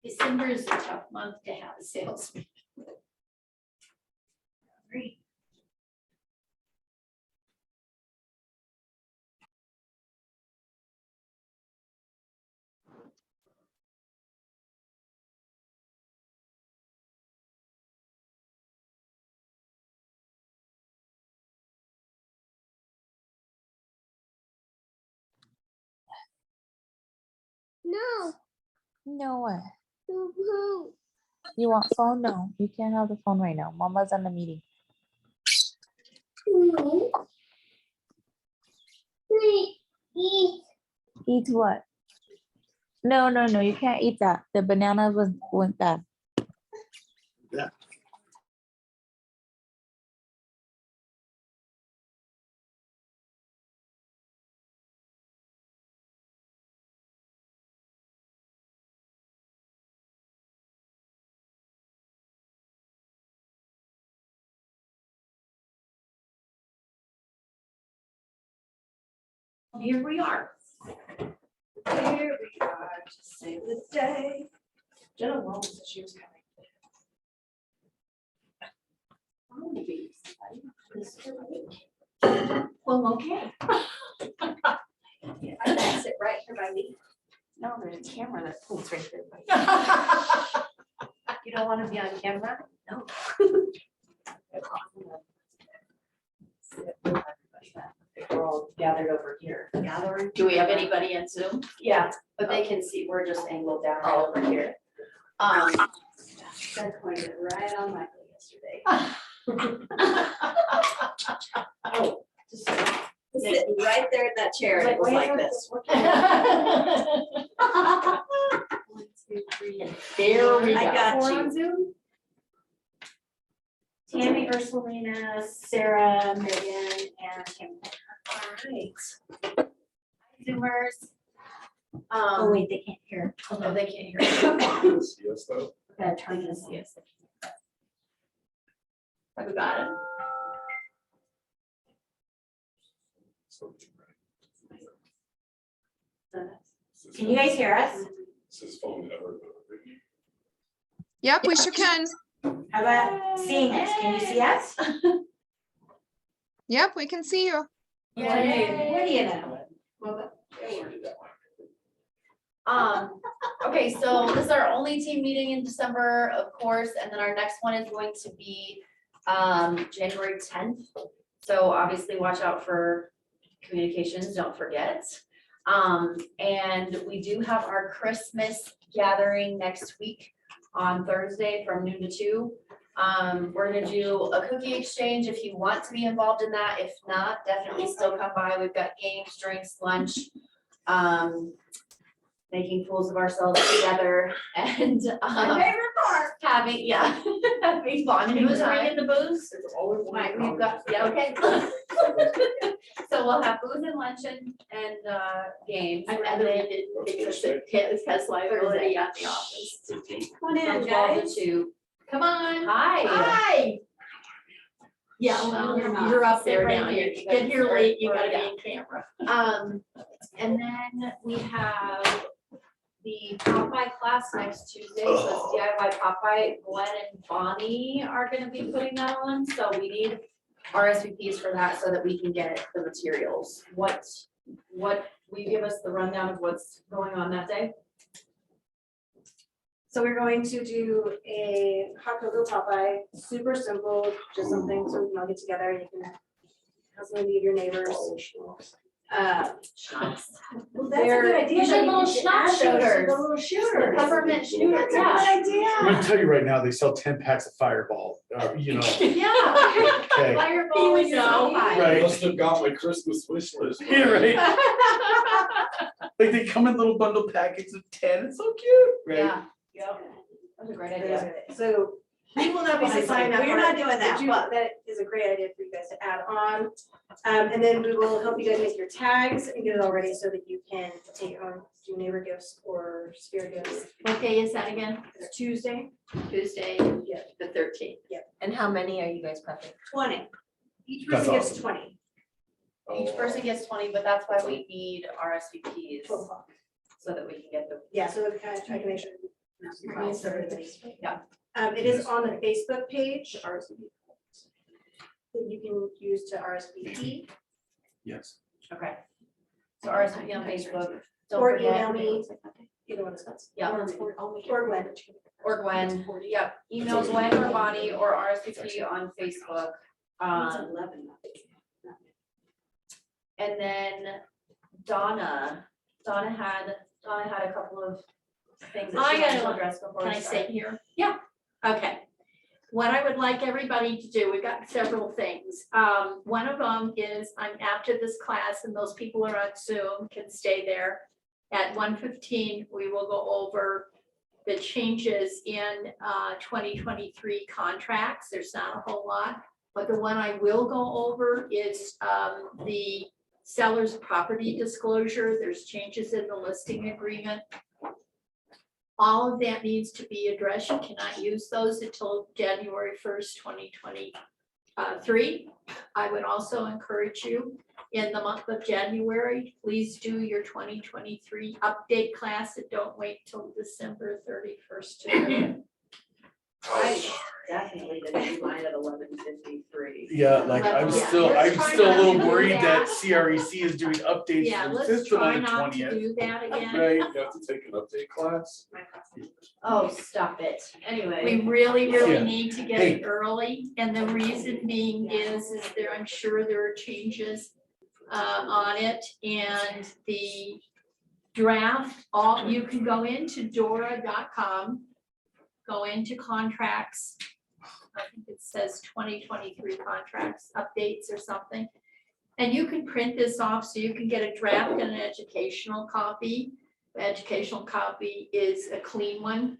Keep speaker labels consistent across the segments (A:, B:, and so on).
A: December is a tough month to have a sales meeting. Great.
B: No.
C: No what?
B: Who?
C: You want phone? No, you can't have the phone right now. Mama's on the meeting.
B: Eat.
C: Eat what? No, you can't eat that. The banana went bad.
D: Yeah.
A: Here we are.
E: Here we are to save the day. Jenna Walton said she was coming.
A: Well, okay.
E: I can sit right here by me.
A: No, there's a camera that pulls right there.
E: You don't want to be on camera?
A: No.
E: We're all gathered over here.
A: Gathering. Do we have anybody in Zoom?
E: Yeah, but they can see, we're just angled down right over here. That pointed right on Michael yesterday. Oh, just sitting right there in that chair, and it was like this.
A: 1, 2, 3. There we go.
E: I got
A: We're
E: you.
A: on Zoom?
E: Tammy, Ursulina, Sarah, Megan, and Kim.
A: All right. Zoomers.
E: Oh,
A: wait, they can't hear.
E: Oh, they can't hear.
D: Yes, though.
A: Gotta turn this, yes. Have we got it?
D: So,
A: Can you guys hear us?
D: This is phone ever.
F: Yep, we sure can.
A: How about seeing us? Can you see us?
F: Yep, we can see you.
A: Yay. What do you know?
G: Okay, so this is our only team meeting in December, of course, and then our next one is going to be January 10th. So obviously watch out for communications, don't forget. And we do have our Christmas gathering next week on Thursday from noon to 2. We're gonna do a cookie exchange if you want to be involved in that. If not, definitely still come by. We've got games, drinks, lunch. Making fools of ourselves together and
A: My favorite part.
G: having, yeah, having bonding
A: Who's
G: time.
A: bringing the booze?
G: Right, we've got, yeah, okay. So we'll have booze and lunch and games.
A: I'd
G: and
A: rather
G: then
A: read it because it has liability at the office.
E: Come on
G: from
E: in,
G: 12
E: guys.
G: to 2.
A: Come on.
G: Hi.
A: Hi. Yeah, well, you're up there now. You get here late, you gotta be in camera.
G: And then we have the Popeye class next Tuesday, so it's DIY Popeye. Glenn and Bonnie are gonna be putting that on, so we need RSVPs for that so that we can get the materials. What, will you give us the rundown of what's going on that day?
E: So we're going to do a hot cocoa Popeye, super simple, just something so we can all get together and you can have some of your neighbors. Well, that's a good idea.
G: You should little schnapp shooters.
E: The little shooters.
G: Peppermint shooters,
E: That's a
G: yeah.
E: good idea.
D: I'm gonna tell you right now, they sell 10 packs of Fireball, you know,
G: Yeah.
D: okay.
G: Fireball is so high.
D: Right.
H: Must have got my Christmas wish list.
D: Yeah, right. Like they come in little bundle packets of 10, it's so cute, right?
G: Yeah, yep. That's a great idea.
E: So we will not be
A: Well,
E: signing up.
A: we're
E: for
A: not
E: it,
A: doing that,
E: but
A: but-
E: that is a great idea for you guys to add on. And then we will help you guys make your tags and get it all ready so that you can take your own, do neighbor gifts or spirit gifts.
G: What day is that again?
E: It's Tuesday.
A: Tuesday,
E: Yeah.
A: the 13th.
C: And how many are you guys prepping?
E: 20. Each
D: That's
E: person gets
D: awesome.
E: 20.
G: Each person gets 20, but that's why we need RSVPs
E: 12 o'clock.
G: so that we can get the.
E: Yeah, so that I can make sure
G: Yeah.
E: It is on the Facebook page that you can use to RSVP.
D: Yes.
G: Okay. So RSVP on Facebook. Don't
E: Or
G: forget-
E: email me. Either one is fine.
G: Yeah.
E: Or Gwen.
G: Or Gwen, yep, email Gwen or Bonnie or RSVP on Facebook. And then Donna had a couple of things that she wanted to address before
A: Can
G: we
A: I
G: start.
A: say here? Yeah. Okay. What I would like everybody to do, we've got several things. One of them is I'm after this class and those people who are on Zoom can stay there. At 1:15, we will go over the changes in 2023 contracts. There's not a whole lot. But the one I will go over is the seller's property disclosure. There's changes in the listing agreement. All of that needs to be addressed. You cannot use those until January 1st, 2023. I would also encourage you in the month of January, please do your 2023 update class and don't wait till December 31st to do it.
G: Definitely didn't do mine at 11:53.
D: Yeah, like I'm
A: Yeah,
D: still,
A: let's
D: I'm
A: try
D: still a
A: not to
D: little
A: do
D: worried
A: that.
D: that CREC is doing updates
A: Yeah,
D: to the
A: let's
D: system
A: try
D: on the
A: not to
D: 20th.
A: do that again.
D: Right,
H: You have to take an update class.
G: Oh, stop it. Anyway.
A: We really
D: Yeah.
A: need to get it early, and the reason being is there, I'm sure there are changes on it, and the draft, you can go into Dora.com, go into contracts. I think it says 2023 contracts, updates or something. And you can print this off, so you can get a draft and an educational copy. The educational copy is a clean one.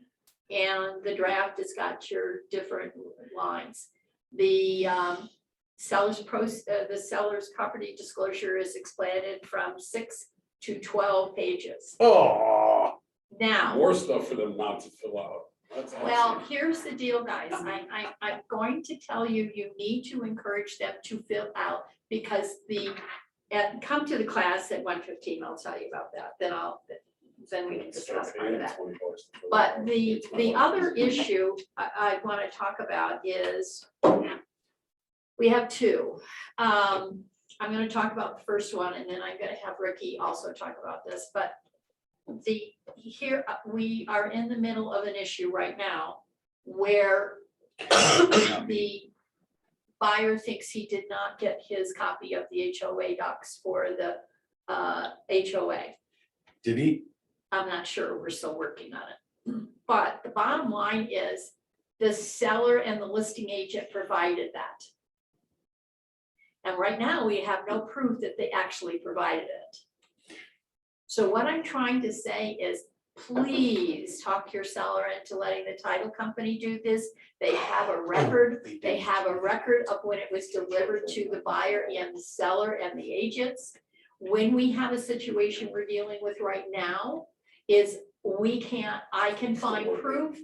A: And the draft has got your different lines. The seller's property disclosure is expanded from 6 to 12 pages.
D: oh,
A: Now,
H: More stuff for them not to fill out. That's
A: well,
H: awesome.
A: here's the deal, guys. I'm going to tell you, you need to encourage them to fill out because come to the class at 1:15, I'll tell you about that. Then we can discuss part of that.
H: $20 to fill
A: But
H: out.
A: the other issue I want to talk about is we have two. I'm going to talk about the first one and then I'm going to have Ricky also talk about this, but we are in the middle of an issue right now where the buyer thinks he did not get his copy of the HOA docs for the HOA.
D: did he?
A: I'm not sure, we're still working on it. But the bottom line is the seller and the listing agent provided that. And right now, we have no proof that they actually provided it. So what I'm trying to say is, please talk your seller into letting the title company do this. They have a record. They have a record of when it was delivered to the buyer and the seller and the agents. When we have a situation we're dealing with right now, is I can find proof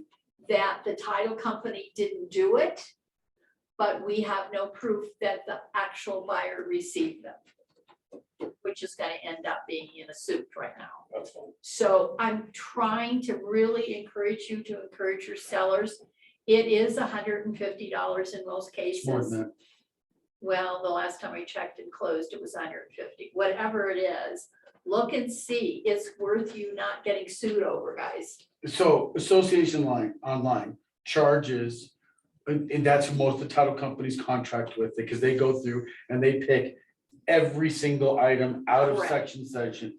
A: that the title company didn't do it, but we have no proof that the actual buyer received them, which is gonna end up being in a suit right now.
H: That's fine.
A: So I'm trying to really encourage you to encourage your sellers. It is $150 in most
D: It's more
A: cases.
D: than that.
A: Well, the last time I checked and closed, it was 150, whatever it is. Look and see, it's worth you not getting sued over, guys.
D: So Association Online charges, and that's who most of the title companies contract with, because they go through and they pick every single item out of
A: Correct.
D: section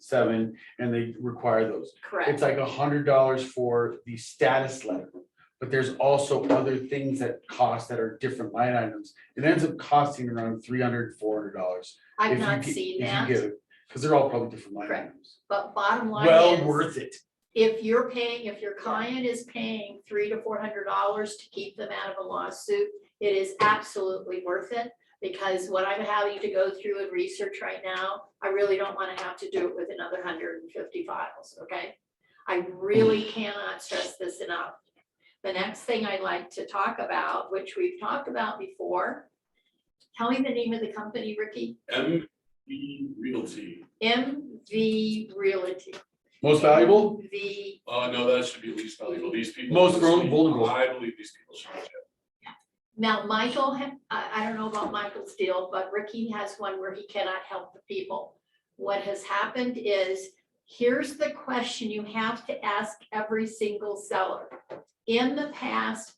D: 7, and they require those.
A: Correct.
D: It's like $100 for the status letter, but there's also other things that cost that are different line items. It ends up costing around $300, $400.
A: I've not seen that,
D: Because they're all probably different line
A: Correct.
D: items.
A: but bottom line
D: Well
A: is,
D: worth it.
A: if your client is paying $300 to $400 to keep them out of a lawsuit, it is absolutely worth it. Because what I'm having to go through and research right now, I really don't want to have to do it with another 150 files, okay? I really cannot stress this enough. The next thing I'd like to talk about, which we've talked about before, tell me the name of the company, Ricky.
H: MV Realty.
A: MV Realty.
D: Most valuable?
A: The,
H: No, that should be least valuable. These people.
D: Most vulnerable.
H: I believe these people should. get.
A: now Michael, I don't know about Michael's deal, but Ricky has one where he cannot help the people. What has happened is, here's the question you have to ask every single seller. In the past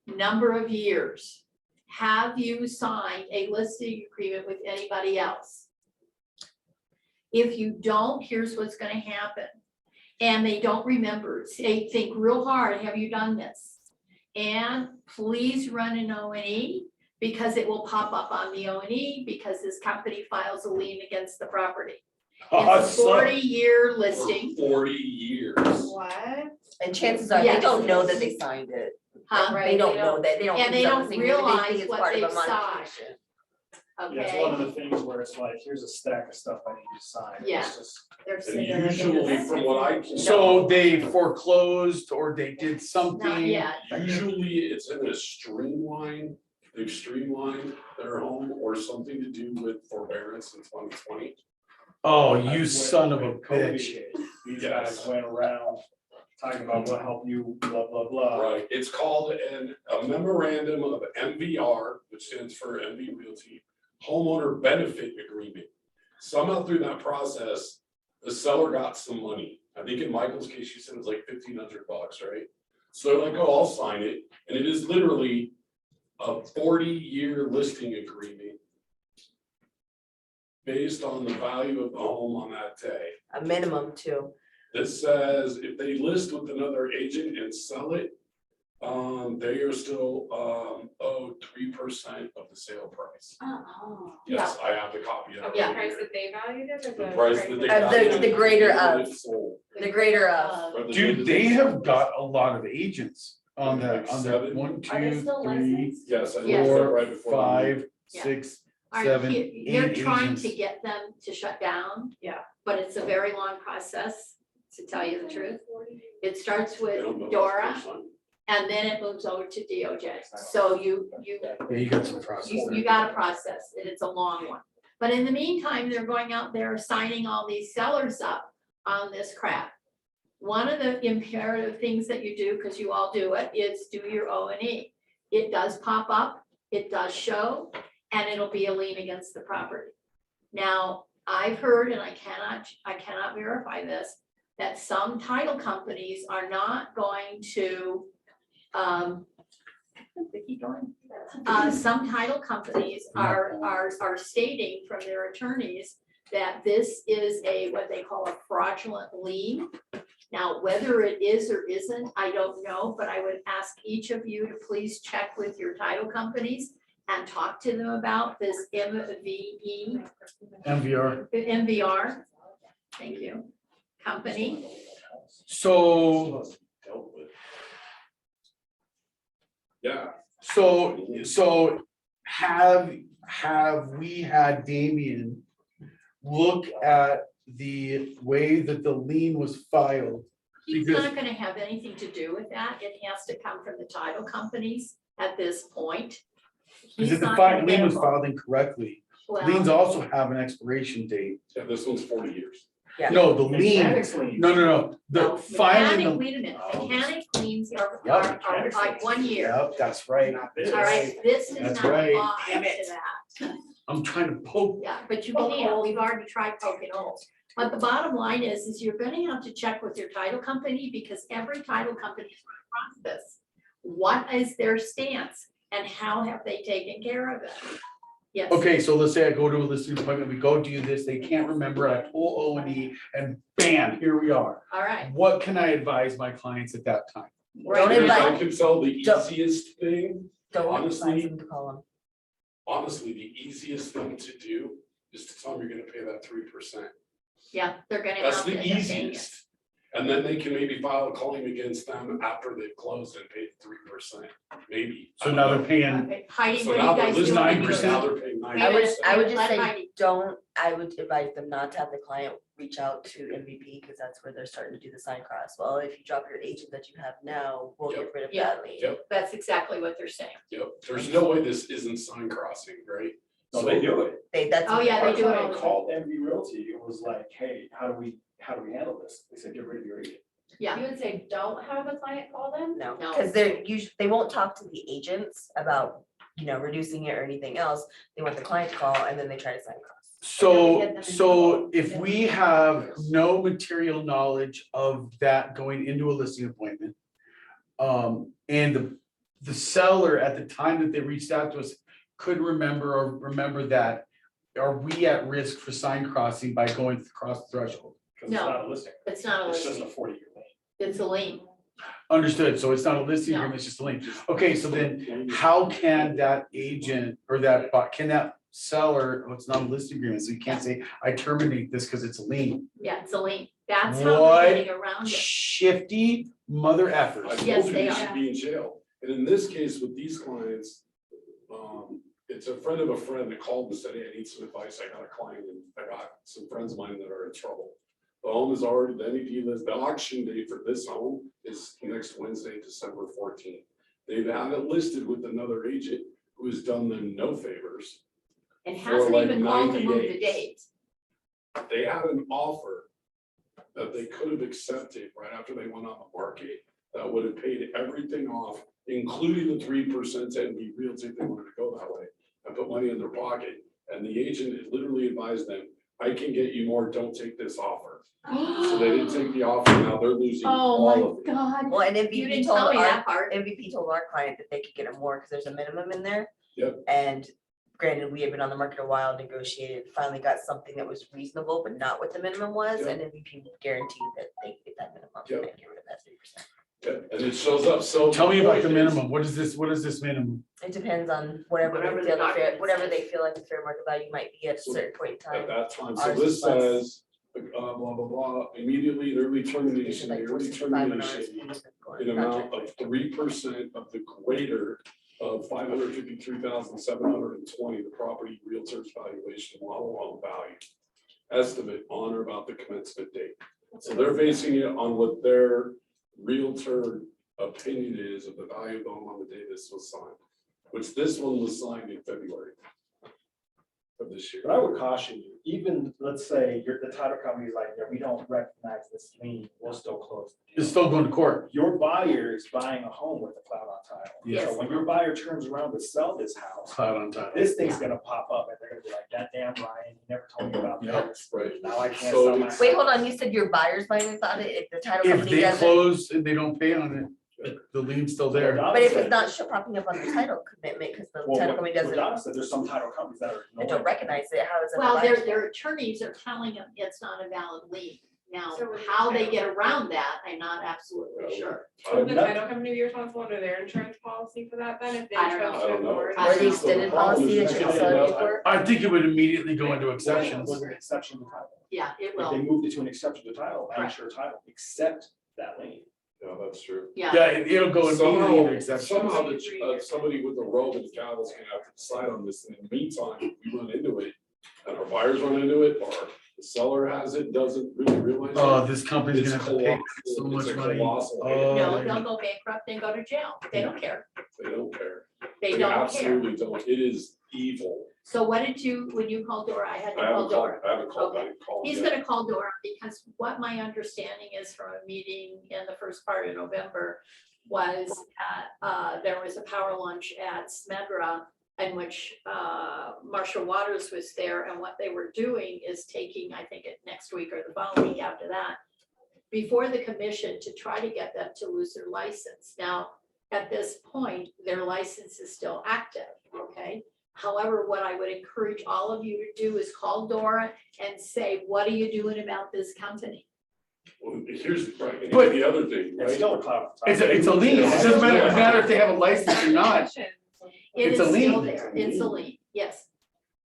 A: number of years, have you signed a listing agreement with anybody else? If you don't, here's what's gonna happen. And they don't remember, say, think real hard, have you done this? And please run an O&E, because it will pop up on the O&E, because this company files a lien against the property. It's a
D: Awesome.
A: 40-year listing,
H: For 40 years.
G: What?
F: And chances are, they
A: Yes.
F: don't know that they signed it.
A: huh?
F: They don't know that, they don't.
A: And
F: think
A: they
F: something-
A: don't realize
F: think it's
A: what
F: part of a
A: they've signed.
F: modification.
I: Yeah, it's one of
A: Okay,
I: the things where it's like, here's a stack of stuff I need to sign. It's
A: Yeah.
I: just-
A: they're
H: And
A: sitting there.
H: usually, from what I can.
D: So they foreclosed or they did
A: Not
D: something.
A: yet, but
H: Usually it's in a streamline, they've streamlined their home or something to do with forbearance in 2020.
D: Oh,
I: That's
D: you
I: when-
D: son of a
I: when COVID
D: bitch.
I: hit. These
H: Yes.
I: guys went around talking about what helped you, blah, blah, blah.
H: Right, it's called a memorandum of MVR, which stands for MV Realty, homeowner benefit agreement. Somehow through that process, the seller got some money. I think in Michael's case, you said it was like $1,500, right? So they're like, oh, I'll sign it, and it is literally a 40-year listing agreement based on the value of the home on that day.
F: A minimum too.
H: This says if they list with another agent and sell it, they are still owed 3% of the sale price.
G: Oh.
H: Yes, I have the copy of it.
A: Yeah.
H: right
J: Price
H: here.
J: that they valued it or
H: The price that they.
F: Of
H: valued
F: the
H: it
F: greater
H: when
F: of.
H: it sold.
F: The greater of.
H: Or the
D: Dude,
H: day
D: they
H: that
D: have
H: sold.
D: got a lot of agents on
H: Like
D: that,
H: 7.
D: 1,
G: Are they
D: 2,
G: still
D: 3,
G: licensed?
H: Yes, I
A: Yes.
H: looked up
D: 4,
H: right before. the
D: 5,
H: meeting.
A: Yeah.
D: 6,
A: Are
D: 7,
A: you- they're
D: 8
A: trying
D: agents.
A: to get them to shut down.
G: Yeah.
A: But it's a very long process, to tell you the truth. It starts
H: They
A: with
H: don't know
A: Dora,
H: that's their son.
A: and then it moves over to DOJ. So you
D: Yeah, you got some process.
A: you got a process, and it's a long one. But in the meantime, they're going out there signing all these sellers up on this crap. One of the imperative things that you do, because you all do it, is do your O&E. It does pop up, it does show, and it'll be a lien against the property. Now, I've heard, and I cannot verify this, that some title companies are not going to, Vicky going? Some title companies are stating from their attorneys that this is a, what they call a fraudulent lien. Now, whether it is or isn't, I don't know, but I would ask each of you to please check with your title companies and talk to them about this MVR, thank you, company.
D: So,
H: Dealt with. Yeah,
D: so have we had Damien look at the way that the lien was filed?
A: He's
D: Because-
A: not gonna have anything to do with that. It has to come from the title companies at this point.
D: Because
A: He's
D: if the
A: not gonna
D: lien
A: get
D: was
A: involved.
D: filed incorrectly,
A: Well,
D: liens also have an expiration date.
H: yeah, this one's 40 years.
F: Yeah.
D: No, the lien,
I: Mechanics lien.
D: no, the
A: no,
D: filing,
A: mechanic,
D: the-
A: wait a minute, mechanic liens are
D: Yep.
A: like 1 year.
D: yep, that's right.
I: Not this.
A: All right, this is
D: That's
A: not
D: right.
A: law
I: Damn
A: to
I: it.
A: that.
D: I'm trying to poke.
A: Yeah, but you can't, we've already tried poking holes. But the bottom line is you're gonna have to check with your title company, because every title company is running this. What is their stance and how have they taken care of it? Yes.
D: Okay, so let's say I go to a listing appointment, we go do this, they can't remember, I pull O&E and bam, here we are.
A: All right,
D: What can I advise my clients at that time?
F: Don't
H: If
F: invite-
H: I can tell the
F: Don't-
H: easiest thing,
F: Don't
H: Honestly-
F: advise them to call them.
H: honestly, the easiest thing to do is to tell them you're gonna pay that 3%.
A: yeah, they're gonna
H: That's
A: have to
H: the
A: end up paying it.
H: easiest. And then they can maybe file a claim against them after they've closed and paid 3%, maybe.
D: So now they're paying,
A: Okay, Heidi,
H: So
A: what
H: now
A: are
H: they're
A: you guys
H: losing
A: doing?
D: 9%.
H: Now they're paying
A: Wait a
H: 9%.
F: I would
A: minute,
F: just
A: let
F: say,
A: Heidi-
F: I would advise them not to have the client reach out to MVP, because that's where they're starting to do the sign cross. Well, if you drop your agent that you have now, we'll get rid of
A: Yeah.
F: that lien.
H: Yep.
A: That's exactly what they're saying.
H: Yep, there's no way this isn't sign crossing, right?
I: No, they do it.
F: That's.
A: Oh, yeah,
I: Our
A: they do it all
I: client
A: the time.
I: called MV Realty and was like, hey, how do we handle this? They said, get rid of your agent.
A: Yeah.
G: You would say, don't have a client call them?
F: No,
A: No.
F: because they're usually, they won't talk to the agents about, reducing it or anything else. They want the client to call and then they try to sign across.
D: So if we have no material knowledge of that going into a listing appointment. And the seller at the time that they reached out to us could remember that. Are we at risk for sign crossing by going across the threshold?
I: Because it's
A: No.
I: not a listing.
A: It's not a
I: It's just a
A: listing,
I: 40-year lane.
A: it's a lien.
D: Understood, so it's not a listing
A: No.
D: agreement, it's just a lien. Okay, so then how can that agent or can that seller, it's not a listing agreement, so you can't say, I terminate this because it's a lien.
A: Yeah, it's a lien. That's how
D: What?
A: they're getting around it.
D: Shifty mother
H: I
D: effers.
A: Yes,
H: told you
A: they
H: you
A: are.
H: should be in jail. And in this case with these clients, it's a friend of a friend that called and said, hey, I need some advice. I got a client and I got some friends of mine that are in trouble. The home is already, the MEP list, the auction date for this home is next Wednesday, December 14th. They've had it listed with another agent who has done them no favors.
A: And
H: For
A: hasn't
H: like
A: even called to
H: 90
A: move the
H: days.
A: date.
H: They had an offer that they could have accepted right after they went on the market that would have paid everything off, including the 3% MV Realty if they wanted to go that way, and put money in their pocket. And the agent had literally advised them, I can get you more, don't take this offer. So they didn't take the offer, now they're losing
A: Oh,
H: all of
A: my
H: it.
A: God.
F: Well, and
A: You
F: MVP
A: didn't
F: told
A: tell me
F: our,
A: that part.
F: MVP told our client that they could get it more because there's a minimum in there.
H: Yep.
F: And granted, we had been on the market a while, negotiated, finally got something that was reasonable, but not what the minimum was, and MVP guaranteed that they could get that minimum and
H: Yep.
F: get rid of that 3%.
H: Yeah, and it shows up, so.
D: Tell me about the
H: point is-
D: minimum. What is this minimum?
F: It depends on whatever
A: Whatever
F: they
A: the
F: feel, the fair,
A: document
F: whatever
A: says.
F: they feel like the fair market value might be at a
H: So
F: certain point in
H: At
F: time.
H: that time, so
F: Ours
H: this
F: is less.
H: says, blah, blah, blah, immediately, the early termination, the early termination. An amount of 3% of the greater of 553,720, the property realtor's valuation, model home value. Estimate on or about the commencement date. So they're basing it on what their realtor opinion is of the value of the home on the day this was signed, which this one was signed in February of this year.
I: But I would caution you, even, let's say, the title company is like, yeah, we don't recognize this lien, we'll still close the deal.
D: It's still going to court.
I: Your buyer is buying a home with a cloud on title.
A: Yes.
I: So when your buyer turns around to sell this house,
D: Cloud on title.
I: this thing's gonna pop up and they're gonna be like, that damn Ryan, you never told me about
D: Yep.
I: this.
H: Right.
I: Now I can't
H: So
I: sell my.
H: it's-
F: Wait, hold on, you said your buyer's buying about it, if the title
D: If
F: company
D: they
F: doesn't,
D: close and they don't pay on it, the lien's still there.
F: but if it's not popping up on the title commitment, because the title company doesn't,
I: Donna said, there's some title companies that are.
F: they don't recognize it, how is it?
A: Well, their attorneys are telling them it's not a valid lien. Now,
E: So would the
A: how they
E: title-
A: get around that, I'm not absolutely sure.
J: Would the title company be responsible under their insurance policy for that then, if they
A: I don't
J: chose
A: know.
J: to
H: I don't know.
J: ignore it?
A: I
F: Or
A: don't
F: the
A: know.
F: extended policy that you can sell it for?
D: I think it would immediately go into exceptions.
I: Was an exception to title.
A: Yeah, it
I: If they
A: will.
I: moved it to an exception to title, I'm
A: Correct.
I: sure title, accept that lien.
H: Yeah, that's true.
A: Yeah,
D: Yeah, it'll go immediately into exceptions.
H: Somehow, somebody with a robe and gavel is gonna have to decide on this. In the meantime, we run into it, and our buyers run into it, or the seller has it, doesn't really realize.
D: Oh,
H: it.
D: this company's
H: It's
D: gonna have to pay so
H: colossal.
D: much
H: It's a
D: money.
H: colossal.
D: Oh,
A: no,
D: they-
A: they'll go bankrupt and go to jail. They don't care.
H: They don't care.
A: They
H: They
A: don't care.
H: absolutely don't. It is evil.
A: So what did you, when you called Dora, I had to
H: I
A: call
H: haven't called,
A: Dora.
H: I haven't called,
A: Okay.
H: I called
A: He's
H: yet.
A: gonna call Dora because what my understanding is from a meeting in the first part of November was there was a power lunch at Smedra in which Marshall Waters was there, and what they were doing is taking, I think next week or the following week after that, before the commission to try to get them to lose their license. Now, at this point, their license is still active, okay? However, what I would encourage all of you to do is call Dora and say, what are you doing about this company?
H: Well, here's, right, and
D: But-
H: the other thing,
I: It's
H: right?
I: still a cloud.
D: It's a lien. It doesn't matter if they have a license or not.
A: It
D: It's
A: is
D: a
A: still
D: lien.
A: there. It's a lien, yes.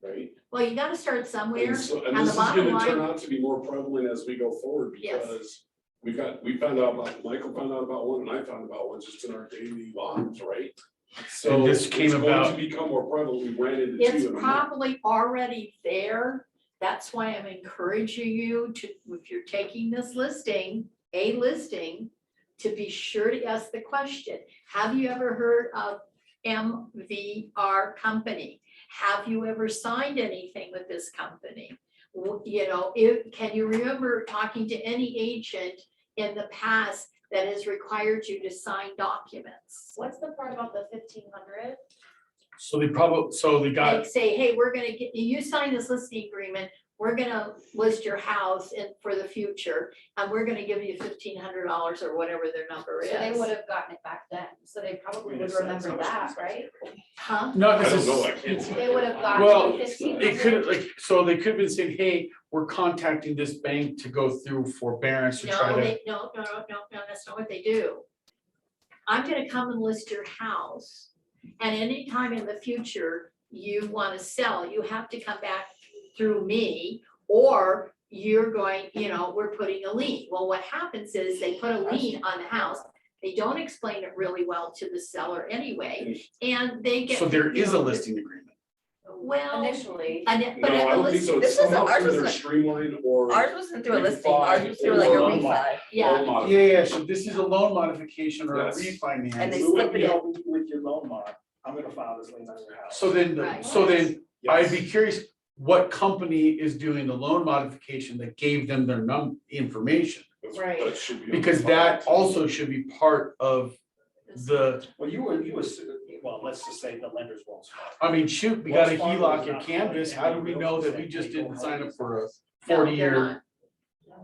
H: Right?
A: Well, you gotta start somewhere.
H: And so, and
A: and
H: this
A: the
H: is
A: bottom
H: gonna turn
A: line-
H: out to be more prevalent as we go forward
A: Yes.
H: because we found out about, Michael found out about one and I found about one just in our daily lives, right? So
D: And
H: it's
D: this came
H: going
D: about-
H: to become more prevalent. We ran into
A: It's
H: two in a month.
A: probably already there. That's why I'm encouraging you to, if you're taking this listing, to be sure to ask the question, have you ever heard of MVR company. Have you ever signed anything with this company? You know, can you remember talking to any agent in the past that has required you to sign documents?
G: What's the part about the 1,500?
D: So they got,
A: Like say, hey, we're gonna get, you sign this listing agreement, we're gonna list your house in for the future, and we're gonna give you $1,500 or whatever their number
G: So they
A: is.
G: would have gotten it back then, so they probably would
I: Yes, that's
G: remember
I: how much
G: that,
I: it's
G: right?
A: Huh?
D: not
H: I don't know, I
D: necessarily.
H: can't.
G: They would have
D: Well,
G: gotten
D: it
G: 1,500.
D: could, like, so they could have been saying, hey, we're contacting this bank to go through forbearance to try
A: No,
D: to.
A: no, that's not what they do. I'm gonna come and list your house, and anytime in the future you wanna sell, you have to come back through me, or you're going, you know, we're putting a lien. Well, what happens is they put a lien on the house, they don't explain it really well to the seller anyway, and they get.
D: So there
A: you
D: is a
A: know,
D: listing agreement.
A: Well,
G: Initially.
A: and
H: No,
A: but
H: I
A: a
H: don't think so.
A: listing,
F: This wasn't-
H: Somehow
F: ours
H: through their
F: wasn't-
H: streamline or.
F: Ours wasn't through a listing, ours was through
H: Refi
F: like a
H: or
F: refi.
A: yeah,
H: loan modification.
D: Yeah, so this is a loan modification or a
H: Yes.
F: And
D: refinance.
F: they
I: We would
F: slip
I: be
F: it in.
I: helping you with your loan mod. I'm gonna file this lien on your house.
D: So then,
A: Right.
D: I'd be curious, what company is doing the loan modification that gave them their information?
H: That's-
G: Right.
H: that should be on
D: Because
H: the
D: that
H: file.
D: also should be part of the,
I: Well, well, let's just say the lenders won't.
D: I mean, shoot, we got a
I: Wells Fargo
D: HELOC
I: is
D: at
I: not
D: Canvas,
I: calling
D: how do we know that we
I: Canvas
D: just
I: saying,
D: didn't
I: "Hey,
D: sign
I: go
D: up for a
A: no, they're
D: 40-year?
A: not.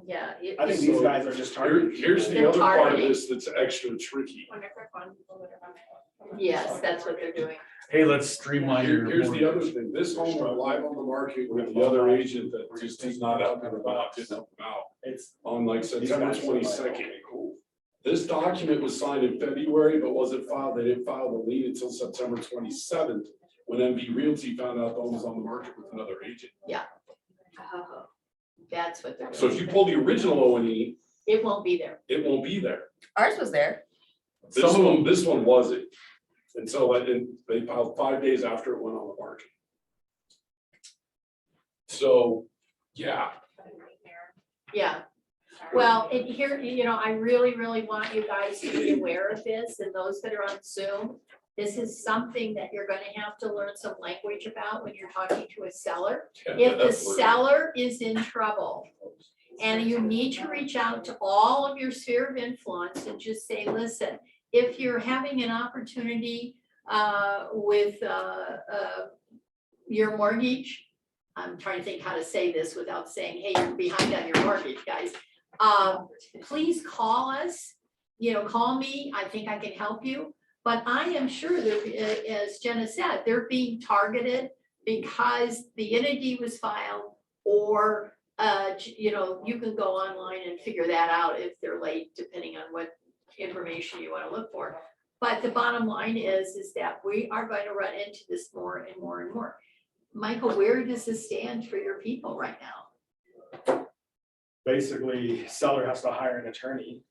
A: Yeah.
I: I think
H: So,
I: these guys are just targeting.
H: Here's the
A: They're
H: other part of
A: targeting.
H: this that's extra tricky.
J: When a quick one, we'll let it run.
A: Yes, that's what they're doing.
D: Hey, let's streamline your.
H: Here's the other
D: mortgage.
H: thing, this home went live on the market with the other agent that just is not helping them out, didn't help them out,
I: It's.
H: on like September
I: guys are like,
H: 22nd.
I: okay, cool.
H: This document was signed in February, but wasn't filed, they didn't file the lien until September 27th, when MV Realty found out the home was on the market with another agent.
A: Oh, that's what they're
H: So if
A: doing.
H: you pull the original O and E,
A: It won't be there.
H: it won't be there.
F: Ours was there.
H: This one wasn't. And so they filed 5 days after it went on the market. So, yeah,
A: Yeah. Well, and here, you know, I really, really want you guys to be aware of this, and those that are on Zoom. This is something that you're gonna have to learn some language about when you're talking to a seller. If the
H: that's where-
A: seller is in trouble, and you need to reach out to all of your sphere of influence and just say, listen, if you're having an opportunity with your mortgage, I'm trying to think how to say this without saying, hey, you're behind on your mortgage, guys. Please call us, you know, call me, I think I can help you. But I am sure that, as Jenna said, they're being targeted because the entity was filed, or you know, you can go online and figure that out if they're late, depending on what information you want to look for. But the bottom line is that we are going to run into this more and more and more. Michael, where does this stand for your people right now?
I: Basically, seller has to hire an attorney.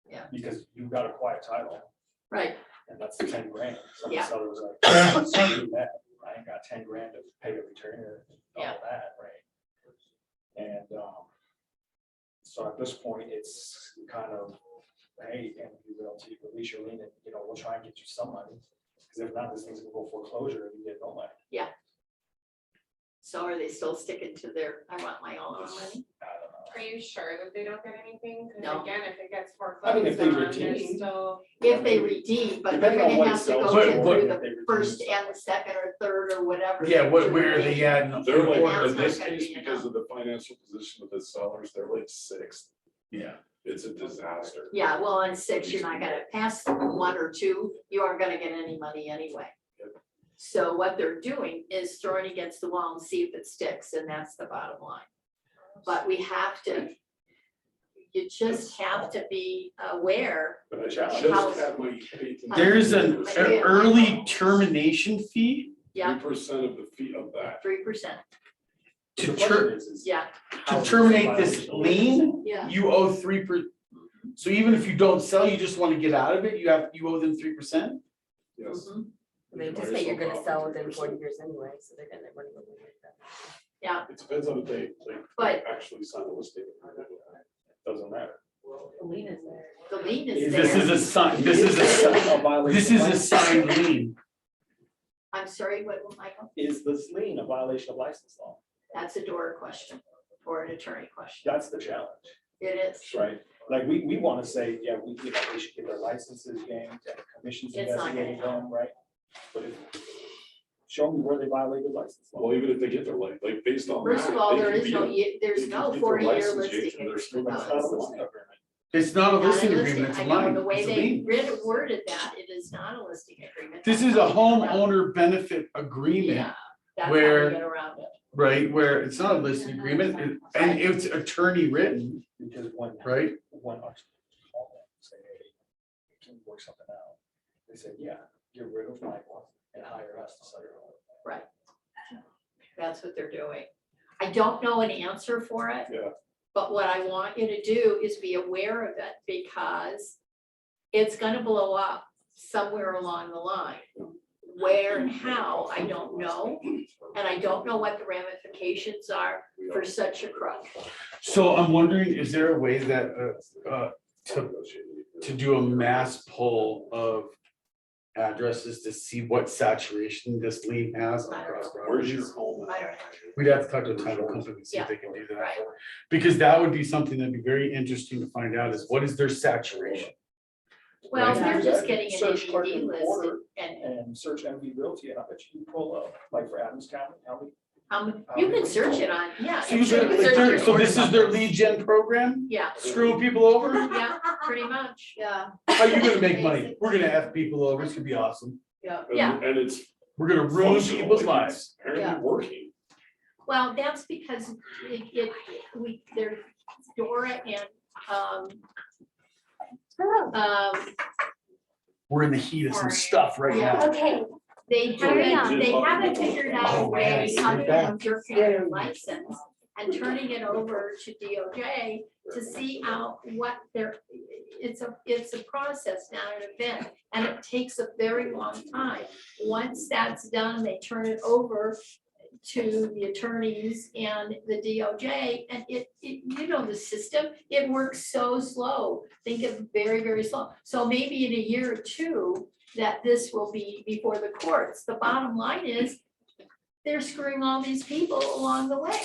A: Yeah.
I: Because you've got a quiet title,
A: Right,
I: and that's 10 grand. So the
A: Yeah.
I: seller was like, "Screw that. I ain't got 10 grand to pay a returner and all
A: Yeah.
I: that, right? And so at this point, it's kind of, hey, and you will release your lien, and, you know, we'll try and get you some money. Because if not, this thing's gonna go foreclosure and you get no money.
A: so are they still sticking to their, I want my own money?
I: I don't know.
J: Are you sure that they don't get anything? Cause
A: No.
J: again, if it gets
I: I mean, if
J: foreclosed
I: they
J: on, they're
I: redeem.
J: still.
A: If they redeem, but they're
I: Depending on
A: gonna
I: what it
A: have to
I: sells
A: go
D: for,
A: through
D: but
I: if they
A: the
I: redeem
A: first
I: stuff.
A: and the second or third or whatever.
D: Yeah, where are they at? in
H: They're like,
D: order?
H: in this
A: That's not gonna
H: case,
A: be
H: because of the financial position of the sellers, they're like 6th.
D: Yeah,
H: It's a disaster.
A: Yeah, well, on 6, you're not gonna pass 1 or 2, you aren't gonna get any money anyway. So what they're doing is throwing against the wall and see if it sticks, and that's the bottom line. But we have to, you just have to be aware.
H: But I just
A: How-
H: had my.
D: there's an early termination fee
A: Yeah,
H: 3% of the fee of that.
A: 3%,
D: to
I: The question is
A: yeah,
I: how
D: to
I: is
D: terminate
I: this
D: this
I: violation?
D: lien,
A: yeah,
D: you owe 3%. So even if you don't sell, you just want to get out of it, you owe them 3%?
H: Yes.
A: mhm,
F: They anticipate you're gonna sell within 40 years anyway, so they're gonna run away like that.
A: yeah,
H: It depends on if they
A: but
H: actually sign the listing.
I: Doesn't matter.
G: The lien is there.
A: The lien is
D: This is
A: there.
D: a sign, this is a,
I: violation
D: this
I: of
D: is a
I: license.
D: signed lien.
A: I'm sorry, what, Michael?
I: Is this lien a violation of license law?
A: That's a door question or an attorney question.
I: That's the challenge,
A: It is.
I: right? Like, we want to say, yeah, they should get their licenses yanked and commissions
A: It's not gonna
I: investigating them, right? But if, show me where they violated license law.
H: Well, even if they get their like based on.
A: First of
H: that,
A: all,
H: they
A: there
H: could
A: is
H: be
A: no,
H: a-
A: there's
H: they
A: no
H: could get their
A: 40-year
H: license
A: listing
H: yanked and they're still
A: agreement.
I: But it's not a loan agreement.
D: It's not a
A: Not
D: listing
A: a
D: agreement, it's a
A: I know,
D: line,
A: the way
D: it's a
A: they
D: lien.
A: worded that, it is not a listing agreement.
D: This
A: That's
D: is a
A: how we get around it.
D: homeowner benefit agreement,
A: Yeah, that's how
D: where-
A: we get around it.
D: right, where it's not a listing agreement, and it's attorney written,
I: Because when,
D: right?
I: when our say, hey, can you work something out? They said, yeah, get rid of Michael and hire us to sell your home.
A: Right. That's what they're doing. I don't know an answer for it.
H: Yeah.
A: But what I want you to do is be aware of it because it's gonna blow up somewhere along the line. Where and how, I don't know. And I don't know what the ramifications are for such a crook.
D: So I'm wondering, is there a way that, to do a mass poll of addresses to see what saturation this lien has on cross
H: Where's your
D: properties?
H: home?
A: I don't know.
D: We'd have to talk to a title company and see if
A: Yeah,
D: they can do that.
A: right.
D: Because that would be something that'd be very interesting to find out is what is their saturation?
A: Well,
D: Right.
A: they're just getting an
I: Search clerk
A: ADD
I: and
A: list
I: recorder.
A: and
I: And search MV Realty, and I bet you can pull up, like for Adams County,
A: you can search it on, yeah.
D: So
A: I'm
D: you
A: sure
D: could-
A: you can search your
D: so this is their
A: orders.
D: lead gen program,
A: Yeah,
D: screwing people over?
A: yeah, pretty much,
G: Yeah.
D: How you gonna make money? We're gonna F people over, it's gonna be awesome.
G: Yeah.
A: yeah.
H: And it's
D: We're gonna ruin
H: functional,
D: people's
H: like,
D: lives.
H: it's Apparently
G: Yeah.
H: working.
A: Well, that's because they're Dora and,
D: We're in the heat of some stuff right now.
B: Okay,
A: they
B: Hurry up.
A: haven't figured out a
D: Oh, man,
A: way
D: you're
A: other
D: back.
A: than jerking their license and turning it over to DOJ to see out what their, it's a process, not an event, and it takes a very long time. Once that's done, they turn it over to the attorneys and the DOJ, and you know, the system, it works so slow. Think of very, very slow. So maybe in a year or two, that this will be before the courts. The bottom line is, they're screwing all these people along the way.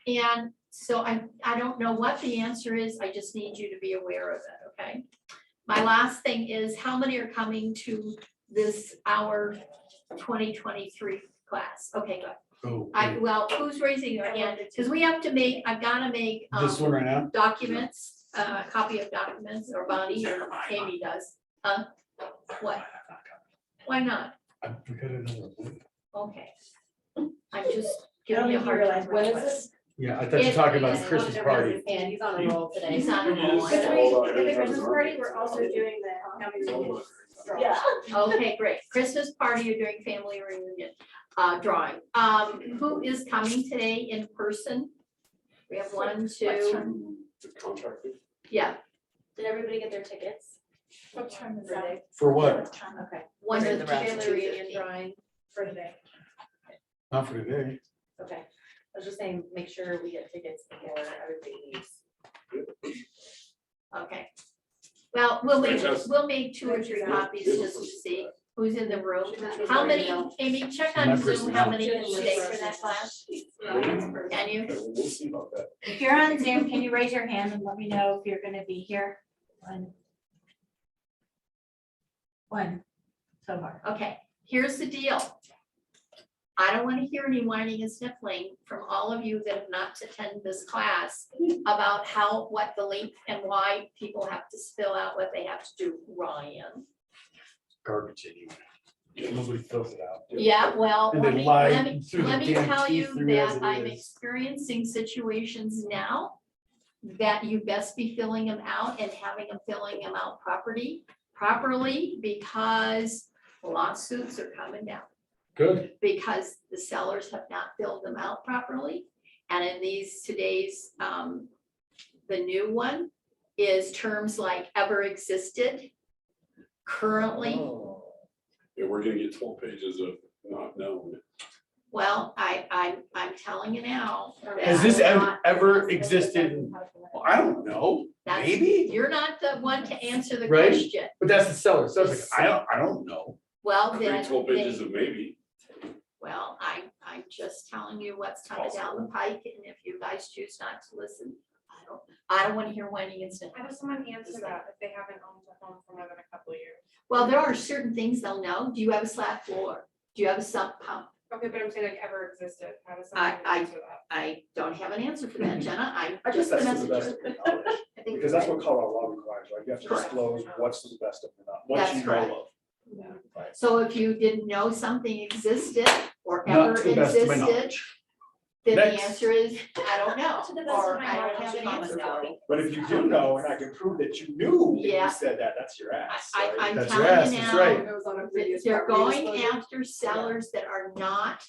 A: And so I don't know what the answer is, I just need you to be aware of it, okay? My last thing is, how many are coming to this, our 2023 class? Okay, good.
D: Oh,
A: Well, who's raising their hand? Because we have to make, I've got to make
D: this one right now?
A: documents, a copy of documents, or Bonnie or Amy does. What? Why not?
D: I forgot another one.
A: Okay. I'm just
E: I
A: giving
E: don't
A: you a
E: think you
A: hard
E: realize
A: time.
E: when
A: with
E: is
A: this.
D: Yeah, I thought you were talking about
A: It's-
D: Christmas party.
G: And he's on a roll today.
A: He's on a roll.
E: Because
H: Hold on,
E: at the
H: there's
E: Christmas
H: another-
E: party, we're also doing the county reunion straw.
G: Yeah.
A: Okay, great. Christmas party, you're doing family reunion, drawing. Who is coming today in person? We have one, two,
H: The contractor.
A: yeah,
G: Did everybody get their tickets?
J: What time is
G: For
J: that?
G: today?
D: For what?
G: Okay.
A: one
F: For
A: to
F: the raffle.
A: family reunion drawing.
E: For today.
D: Not for today.
G: Okay. I was just saying, make sure we get tickets before everybody leaves.
A: Okay. Well, we'll
H: Fantastic.
A: make 2 or 3 copies just to see who's in the room. How many, Amy, check on Zoom, how many can stay for that class? Can you?
H: We'll see about that.
K: If you're on Zoom, can you raise your hand and let me know if you're gonna be here? One so far.
A: Okay, here's the deal. I don't want to hear any whining and sniffling from all of you that have not attended this class about what the length and why people have to spill out what they have to do, Ryan.
D: Garbage anyway. Nobody fills it out.
A: Yeah, well,
D: And
A: let
D: they
A: me,
D: lie
A: let me,
D: through the
A: let me
D: damn
A: tell
D: teeth
A: you
D: through as
A: that
D: it
A: I'm
D: is.
A: experiencing situations now that you best be filling them out and having them filling them out properly because lawsuits are coming down.
D: Good.
A: Because the sellers have not filled them out properly. And in today's, the new one is terms like ever existed, currently,
I: Oh.
H: Yeah, we're gonna get 12 pages of not known.
A: Well, I'm telling you now.
D: Has
A: that
D: this
A: will
D: ever,
A: not-
D: ever existed? Well, I don't know,
A: that's-
D: maybe,
A: You're not the one to answer the
D: Right?
A: question.
D: but that's the seller. So it's like, I don't know.
A: Well,
H: Three
A: then,
H: 12 pages
A: they-
H: of maybe.
A: well, I'm just telling you what's coming down the pike, and if you guys choose not to listen, I don't want to hear whining and sniffling.
J: How does someone answer that if they haven't owned a home for more than a couple of years?
A: Well, there are certain things they'll know. Do you have a slab floor? Do you have a sump pump?
J: Okay, but I'm saying like ever existed, how does
A: I-
J: someone answer that?
A: I don't have an answer for that, Jenna.
I: I
A: I
I: guess
A: just the
I: that's to the best
A: messenger.
I: of your knowledge,
A: I think
I: because
A: you're
I: that's
A: right.
I: what Colorado law requires, right? You have to
A: Correct.
I: disclose what's to the best of your knowledge, what
A: That's
I: you
A: correct.
I: know of.
A: So if you didn't know something existed or
D: Not
A: ever
D: to the best of my
A: existed,
D: knowledge.
A: then the
D: Next.
A: answer is, I don't know,
G: To the best of
A: or
G: my
A: I don't
G: knowledge,
A: have an
G: Thomas
A: answer for
G: Valley.
A: it.
I: But if you do know, and I can prove that you knew, and
A: Yeah.
I: you said that, that's your ass. right?
A: I'm
D: That's your
A: telling
D: ass,
A: you
D: that's
A: now,
D: right.
J: It was on a
A: that
J: previous
A: they're
J: property
A: going
J: disclosure.
A: after sellers that are not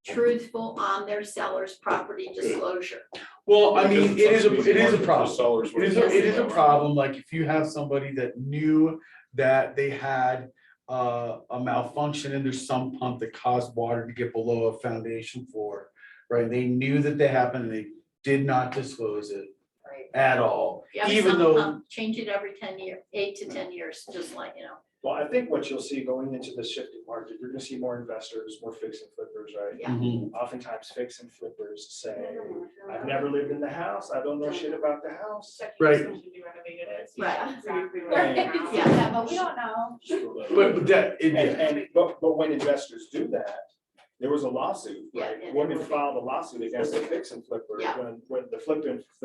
A: truthful on their seller's property disclosure.
D: Well, I mean, it is a
H: Market for
D: problem.
H: sellers
D: It is,
H: when
D: it is a
H: it's-
D: problem, like if you have somebody that knew that they had a malfunction in their sump pump that caused water to get below a foundation floor, right? They knew that they happened, and they did not disclose it
G: Right.
D: at all,
A: If you have a
D: even
A: sump
D: though,
A: pump, change it every 10 years, 8 to 10 years, just like, you know.
I: Well, I think what you'll see going into the shifting market, you're gonna see more investors, more fix and flippers, right?
A: Yeah.
D: Mhm.
I: Oftentimes fix and flippers say, I've never lived in the house, I don't know shit about the house.
J: Second,
D: Right.
J: should be renovated, it's
A: Right.
J: exactly what
I: Right.
J: it is.
A: Yeah.
K: But we don't know.
D: but that,
I: But when investors do that, there was a lawsuit,
A: Yeah,
I: right?
A: and
I: Women
A: it-
I: filed a lawsuit against the fix and flipper
A: Yeah.
I: when the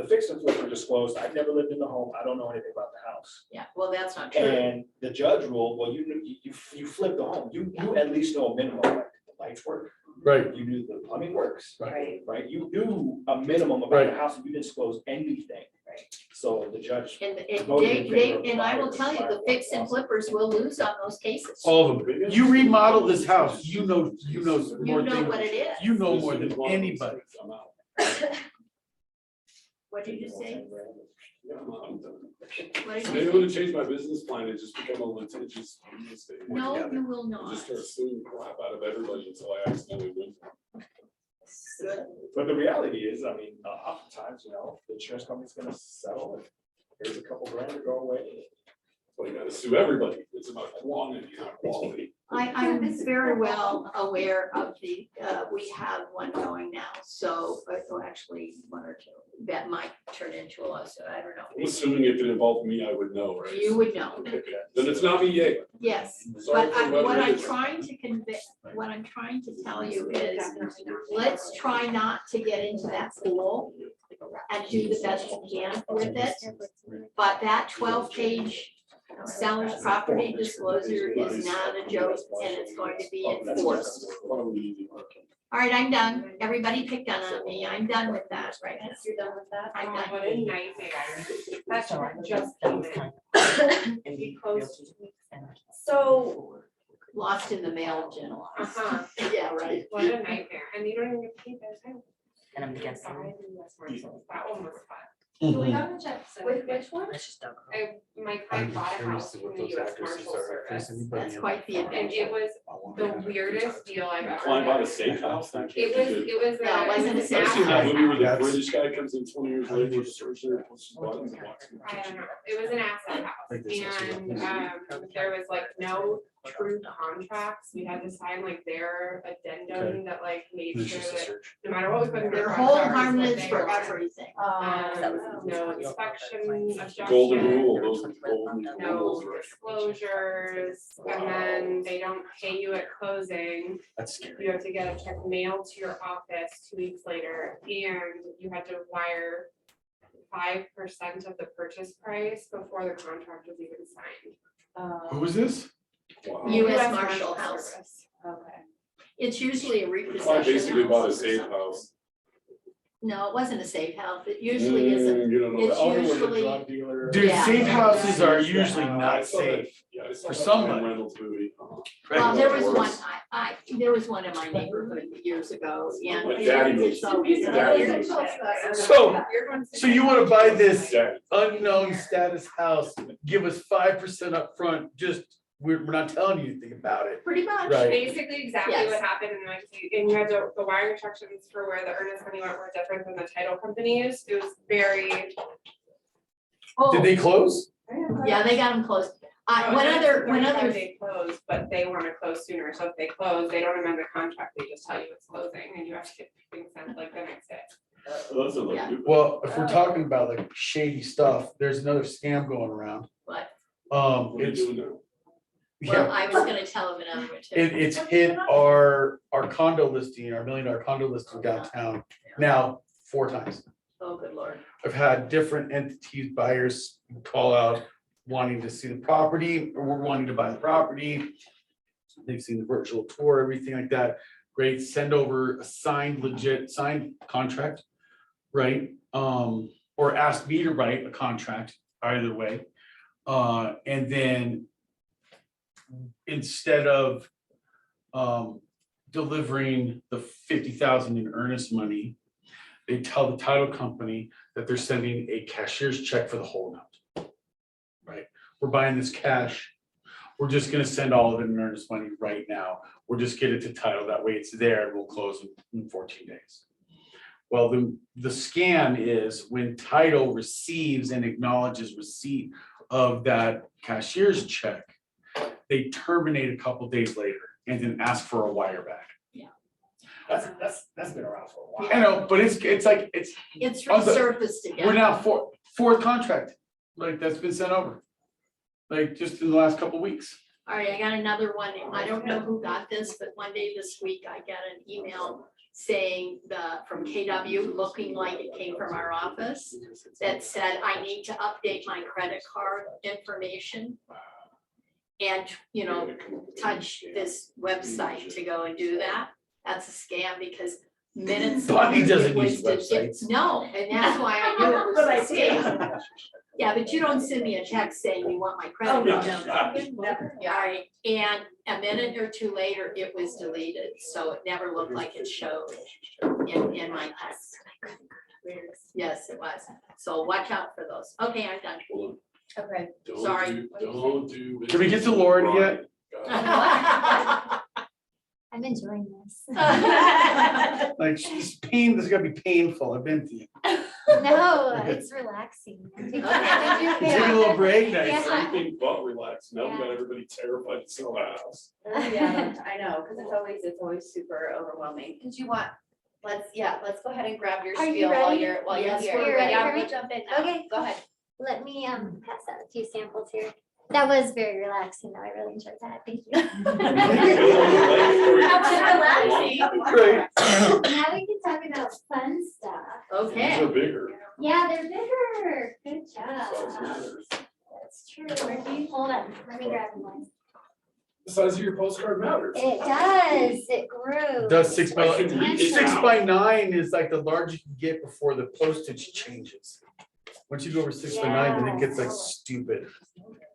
I: fix and flipper disclosed, I've never lived in the home, I don't know anything about the house.
A: Yeah, well, that's not true.
I: And the judge ruled, well, you flipped the home, you at least know a minimum, like the lights work,
D: right,
I: you knew the plumbing works,
G: Right.
I: right? You knew a minimum about the house and you didn't disclose anything.
G: Right.
I: So the judge,
A: And
I: voted in favor of
A: and I will
I: buyers,
A: tell you, the fix and flippers will lose on those cases.
D: all of them. You remodel this house, you know
A: You
D: more
A: know what
D: things,
A: it is.
D: you know more than anybody.
H: I'm out.
A: What did you say?
H: Yeah, I'm done.
A: What did
H: Maybe
A: you
H: I'm
A: say?
H: gonna change my business plan and just become a litigious real estate.
A: No, you will
H: I'll
A: not.
H: just start suing crap out of everybody until I accidentally win.
I: but the reality is, I mean, oftentimes, the insurance company's gonna settle and here's a couple grand to go away.
H: Well, you gotta sue everybody. It's about quantity, not quality.
A: I'm very well aware of we have one going now, so, or actually, one or two, that might turn into a lawsuit, I don't
H: I'm
A: know.
H: assuming if it involved me, I would know, right?
A: You would know,
H: Okay, then it's not me, yay.
A: yes,
H: Sorry
A: but
H: for
A: what
H: whoever
A: I'm
H: it is.
A: trying to convey, what I'm trying to tell you is, let's try not to get into that pool and do the best we can with it. But that 12-page seller's property disclosure is not a joke, and it's going to be enforced.
H: Probably easy.
A: All right, I'm done. Everybody picked on me. I'm done with that right now.
G: You're done with that?
A: I'm
J: Oh,
A: done.
J: what a nightmare. That just came in. We closed 2 weeks.
G: So,
A: Lost in the mail, Jen.
J: Uh-huh.
A: Yeah, right.
J: What a nightmare. And you don't even get paid those time.
F: And I'm against
J: That one was fun.
G: can we go to check, which one?
F: Let's just don't go.
J: My client bought a house from the US Marshal Service.
A: That's quite the
J: And
A: adventure.
J: it was the weirdest deal I've ever.
H: Client bought a
J: had.
H: safe house.
J: It was.
A: No, it wasn't a safe
H: I've seen that
A: house.
H: movie where the
D: That's-
H: British guy comes in 20 years later with a searcher, pushes buttons and walks in the
J: I don't
H: kitchen.
J: know, it was an asset house,
D: Like this is
J: and, there was like no true contracts, we had to sign like their addendum that like made
D: It's
J: sure
D: just a
J: that
D: search.
J: no matter what we put in their
A: They're whole
J: contract,
A: harmless
J: they
A: for
J: were-
A: everything.
J: No inspection
H: Golden
J: adjustment,
H: rule, those are golden
J: no
H: rules, right?
J: disclosures, and then they don't pay you at closing.
D: That's scary.
J: You have to get a check mailed to your office 2 weeks later, and you had to wire 5% of the purchase price before the contract was even signed.
D: Who was this?
H: Wow.
A: US Marshal House.
J: Service.
G: Okay.
A: It's usually a
H: The
A: repossession.
H: client basically bought a
A: house or
H: safe
A: something.
H: house.
A: No, it wasn't a safe house. It usually isn't.
H: You don't know.
A: It's
H: that.
I: Owner was a
A: usually-
I: drug dealer.
D: Dude,
A: Yeah.
D: safe houses are usually
H: I
D: not
H: saw that-
D: safe.
H: Yeah, I saw
D: for
H: that
D: somebody.
H: Ryan Reynolds movie.
A: Well, there was one,
H: Worse.
A: there was one in my neighborhood years ago, and.
H: My daddy was-
A: So it's
H: daddy
A: always-
H: was-
D: So you wanna buy this
H: Yeah.
D: unknown status house, give us 5% up front, just we're not telling you anything about it.
A: Pretty much.
D: Right.
J: Basically exactly
A: Yes.
J: what happened and like, and you had the wiring instructions for where the earnest money went were different than the title companies. It was very.
A: Oh,
D: Did they close?
A: yeah, they got them closed.
J: No,
A: One
J: it's
A: other,
J: 35 day close, but they want to close sooner. So if they close, they don't amend the contract. They just tell you it's closing and you have to get things sent like the next day.
H: Those are
A: Yeah.
H: like.
D: Well, if we're talking about like shady stuff, there's another scam going around.
A: What?
H: What are you
D: It's,
H: doing now?
A: Well,
D: yeah,
A: I was gonna tell them another one too.
D: it's hit our condo listing, our $1 million condo listing downtown now 4 times.
A: Oh, good lord.
D: I've had different entities, buyers call out wanting to see the property, or we're wanting to buy the property. They've seen the virtual tour, everything like that. Great, send over a signed, legit signed contract, right? Or ask me to write a contract, either way. And then instead of delivering the 50,000 in earnest money, they tell the title company that they're sending a cashier's check for the whole amount. Right, we're buying this cash, we're just gonna send all of it in earnest money right now, we'll just get it to title, that way it's there, and we'll close in 14 days. Well, the scam is when title receives and acknowledges receipt of that cashier's check, they terminate a couple days later and then ask for a wire back.
I: That's been around for a while.
D: I know, but it's like, it's,
A: It's
D: Also,
A: resurfaced again.
D: we're now fourth contract, like, that's been sent over. Like, just in the last couple weeks.
A: All right, I got another one. I don't know who got this, but one day this week I got an email saying from KW, looking like it came from our office, that said, I need to update my credit card information. And, touch this website to go and do that. That's a scam because minutes.
D: Bonnie doesn't
A: it was
D: use
A: the-
D: websites.
A: No, and that's why I knew it was a scam. Yeah, but you don't send me a check saying you want my credit.
E: no,
A: card. Yeah, all right, and a minute or two later, it was deleted, so it never looked like it showed in my text. Yes, it was, so watch out for those. Okay, I'm done.
G: Okay.
H: Don't
A: Sorry.
H: Don't do.
D: Can we get to Lauren yet?
B: I'm enjoying this.
D: Like, this pain, this is gonna be painful, I've been to you.
B: No, it's relaxing.
D: Take a little break, nice.
B: Yeah.
H: Anything but relax. Now we got everybody terrified to sell a house.
K: Yeah, I know, because it's always super overwhelming.
G: Did you want, let's go ahead and grab your
B: Are you
G: spiel while
B: ready?
G: you're
A: Yes,
G: here.
A: we're
B: ready.
G: Yeah, we'll jump in now.
B: Okay.
G: Go ahead.
B: Let me pass out a few samples here. That was very relaxing, though. I really enjoyed that. Thank you.
D: Great.
B: Now we can talk about fun stuff.
H: These
A: Okay,
H: are bigger.
B: Yeah, they're bigger. Good
H: Size
B: job.
H: matters.
B: That's true. Hold on. Let me grab one.
H: The size of your postcard matters.
B: It does. It grew.
D: Does 6 by,
H: I can read it
D: 6
H: now.
D: by 9 is like the largest you can get before the postage changes. Once you go over 6 by 9, then it gets like stupid.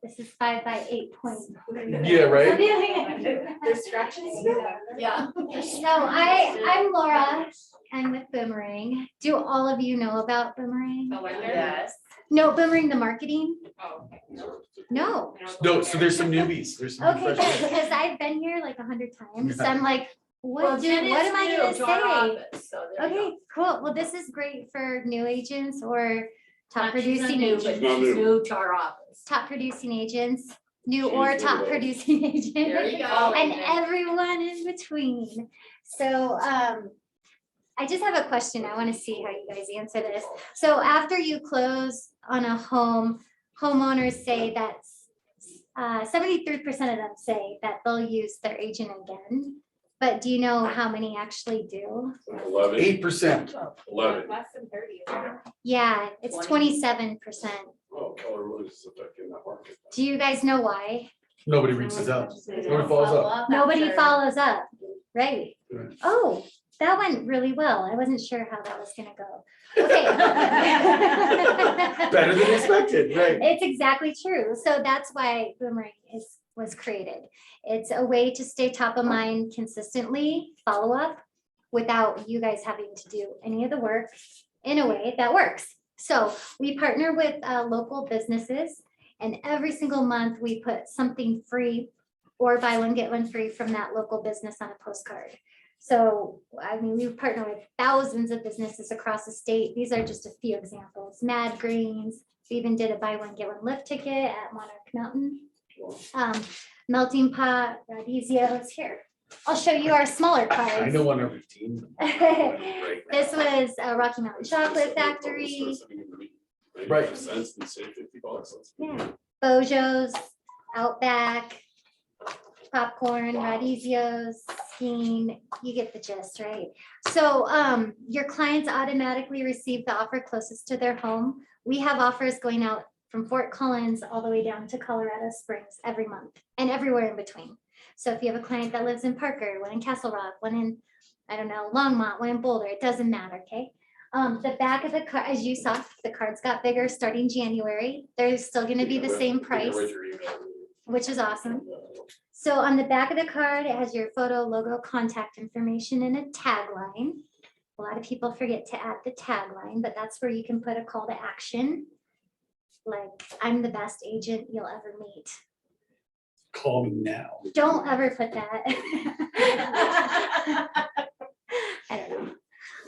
B: This is 5 by 8.3.
D: Yeah, right?
J: There's scratches.
A: yeah.
B: So I'm Laura. I'm with Boomerang. Do all of you know about Boomerang?
G: Yes.
B: No, Boomerang the marketing?
J: Oh, okay.
B: No.
D: No, so there's some newbies, there's some new
B: Okay, good,
D: freshmen.
B: because I've been here like 100 times. So
D: Yeah.
B: I'm like,
A: Well,
B: what
A: Jen
B: am
A: is
B: I
A: new
B: gonna
A: to our
B: say?
A: office, so there you go.
B: Okay, cool. Well, this is great for new agents or top
A: She's not
B: producing
A: new,
B: agents.
A: but
H: Not
A: she's
H: new.
A: new to our office.
B: Top producing agents, new
H: She's
B: or
H: new
B: top
H: to us.
B: producing agent.
A: There you go.
B: And everyone in between. So I just have a question. I want to see how you guys answer this. So after you close on a home, homeowners say that 73% of them say that they'll use their agent again. But do you know how many actually do?
H: 11.
D: 8%.
H: 11.
J: Less than 30. isn't it?
B: Yeah, it's 27%.
H: Oh, Keller Williams is affecting that market.
B: Do you guys know why?
D: Nobody reaches out. Nobody follows up.
B: Nobody follows up, right?
D: Right.
B: Oh, that went really well. I wasn't sure how that was gonna go. Okay.
D: Better than expected, right?
B: It's exactly true. So that's why Boomerang was created. It's a way to stay top of mind consistently, follow up without you guys having to do any of the work in a way that works. So we partner with local businesses And every single month, we put something free or buy one, get one free from that local business on a postcard. So, I mean, we partner with thousands of businesses across the state. These are just a few examples. Mad Greens, we even did a buy one, get one lift ticket at Monarch Mountain. Melting Pot, Radizio's here. I'll show you our smaller cards.
D: I know one of the team.
B: This was a Rocky Mountain Chocolate Factory.
D: Right.
H: Cents and say $50.
B: Yeah, Bojo's, Outback, Popcorn, Radizio's, Skiing, you get the gist, right? So your clients automatically receive the offer closest to their home. We have offers going out from Fort Collins all the way down to Colorado Springs every month and everywhere in between. So if you have a client that lives in Parker, one in Castle Rock, one in, I don't know, Longmont, one in Boulder, it doesn't matter, okay? The back of the card, as you saw, the cards got bigger starting January. They're still gonna be the same price, which is awesome. So on the back of the card, it has your photo, logo, contact information, and a tagline. A lot of people forget to add the tagline, but that's where you can put a call to action. Like, I'm the best agent you'll ever meet.
D: Call me now.
B: Don't ever put that. I don't know.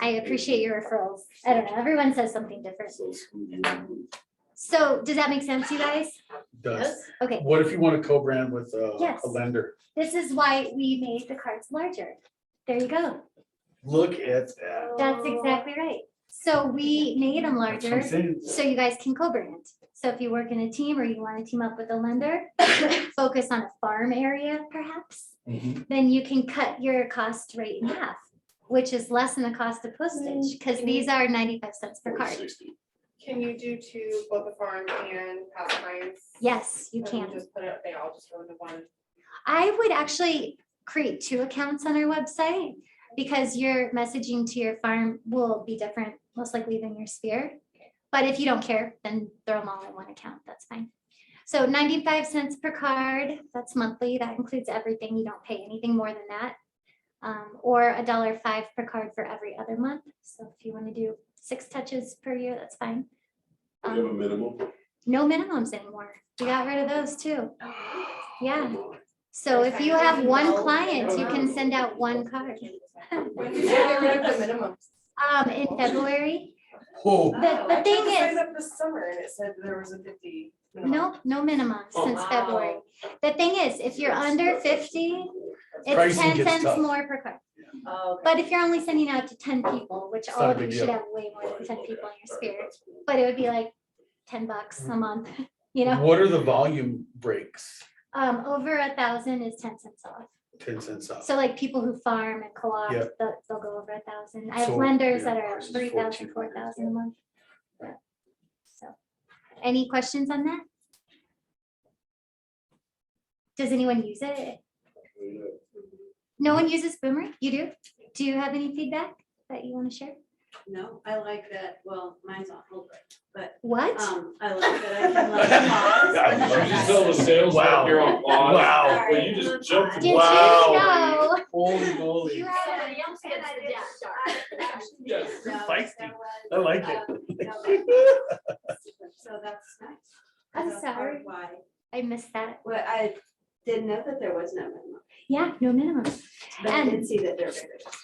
B: I appreciate your referrals. I don't know. Everyone says something different. So does that make sense, you guys?
D: Does.
B: Okay,
D: What if you want to co-brand with
B: Yes.
D: a lender?
B: this is why we made the cards larger. There you go.
D: Look at that.
B: That's exactly right. So we made them
D: That's what I'm
B: larger
D: saying.
B: so you guys can co-brand. So if you work in a team or you want to team up with a lender, focus on a farm area perhaps,
D: Mhm.
B: then you can cut your cost rate in half, which is less than the cost of postage, because these are 95 cents per card.
J: Can you do to both the farm and pastimes?
B: Yes, you
J: Or
B: can.
J: Just put it, they all just go into one.
B: I would actually create 2 accounts on our website because your messaging to your farm will be different, most likely than your sphere. But if you don't care, then throw them all in one account, that's fine. So 95 cents per card, that's monthly, that includes everything, you don't pay anything more than that. Or $1.05 per card for every other month. So if you want to do 6 touches per year, that's fine.
H: Do you have a minimum?
B: No minimums anymore. We got rid of those too. Yeah. So if you have one client, you can send out 1 card.
F: When did you get rid of the minimum?
B: In February.
D: Whoa.
B: The thing is,
F: Up this summer and it said there was a 50. minimum.
B: no minimums since
F: Wow.
B: February. The thing is, if you're under 50, it's
D: Pricing
B: 10
D: gets
B: cents
D: tough.
B: more per card.
F: Oh,
B: But if you're only sending out to 10 people, which
D: It's
B: all
D: not a
B: of you
D: big
B: should
D: deal.
B: have way more than 10 people in your sphere, but it would be like $10 a month, you know?
D: What are the volume breaks?
B: Over 1,000 is 10 cents off.
D: 10 cents off.
B: So like people who farm and co-op,
D: Yeah.
B: they'll go over 1,000. I have
D: So,
B: lenders
D: yeah,
B: that are
D: ours is
B: 3,000,
D: 1,400,
B: 4,000 a month. Yeah. So, any questions on that? Does anyone use it? No one uses Boomerang? You do? Do you have any feedback that you want to share?
L: No, I like that, well, mine's on hold, but,
B: What?
L: I like that I can like pause.
D: I
H: You
D: love
H: just
D: that.
H: tell the sales
D: Wow.
H: rep you're on pause.
D: Wow.
H: But you just jumped.
B: Did you
D: Wow.
B: know?
D: Holy moly.
B: You had a young
A: Somebody else gets the death star.
H: Yes.
L: No,
D: Feisty.
L: that was,
D: I like
L: So that's nice.
B: I'm
L: That's part
B: sorry.
L: of Why,
B: I missed that.
L: well, I didn't know that there was no minimum,
B: Yeah, no minimum.
L: but I
B: And-
L: did see that there was.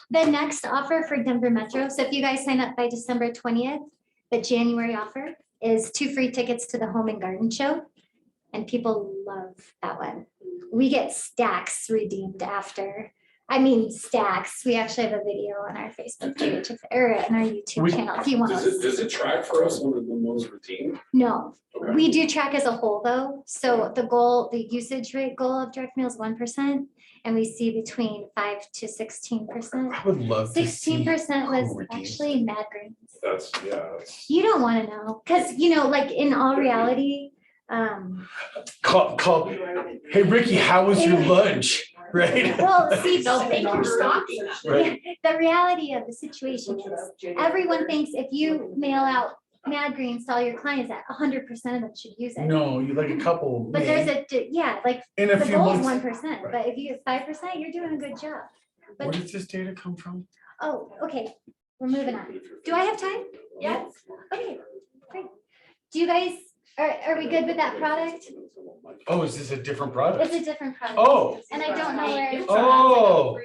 B: The next offer for Denver Metro, so if you guys sign up by December 20th, the January offer is 2 free tickets to the Home and Garden Show. And people love that one. We get stacks redeemed after. I mean, stacks. We actually have a video on our Facebook page or on our YouTube
D: We-
B: channel if you want
H: Does
B: to.
H: it track for us when those routine?
B: No,
H: Okay.
B: we do track as a whole though. So the goal, the usage rate goal of direct mail is 1%. And we see between 5 to 16%.
D: I would love to see.
B: 16% was
D: who redeems
B: actually Mad Greens.
H: That's.
B: You don't want to know, because like in all reality,
D: Call, hey, Ricky, how was your lunch? Right?
B: well, see,
A: They'll think you're stalking them.
D: Right.
B: the reality of the situation is everyone thinks if you mail out Mad Greens to all your clients, that 100% of them should use it.
D: No, you like a couple.
B: But there's like
D: In a
B: the
D: few
B: goal is
D: months.
B: 1%, but if you get 5%, you're doing a good job.
D: Where
B: But,
D: does this data come from?
B: oh, okay, we're moving on. Do I have time?
A: Yes.
B: Okay, great. Do you guys Are we good with that product?
D: Oh, is this a different product?
B: It's a different product.
D: Oh,
B: And I don't know where.
D: oh,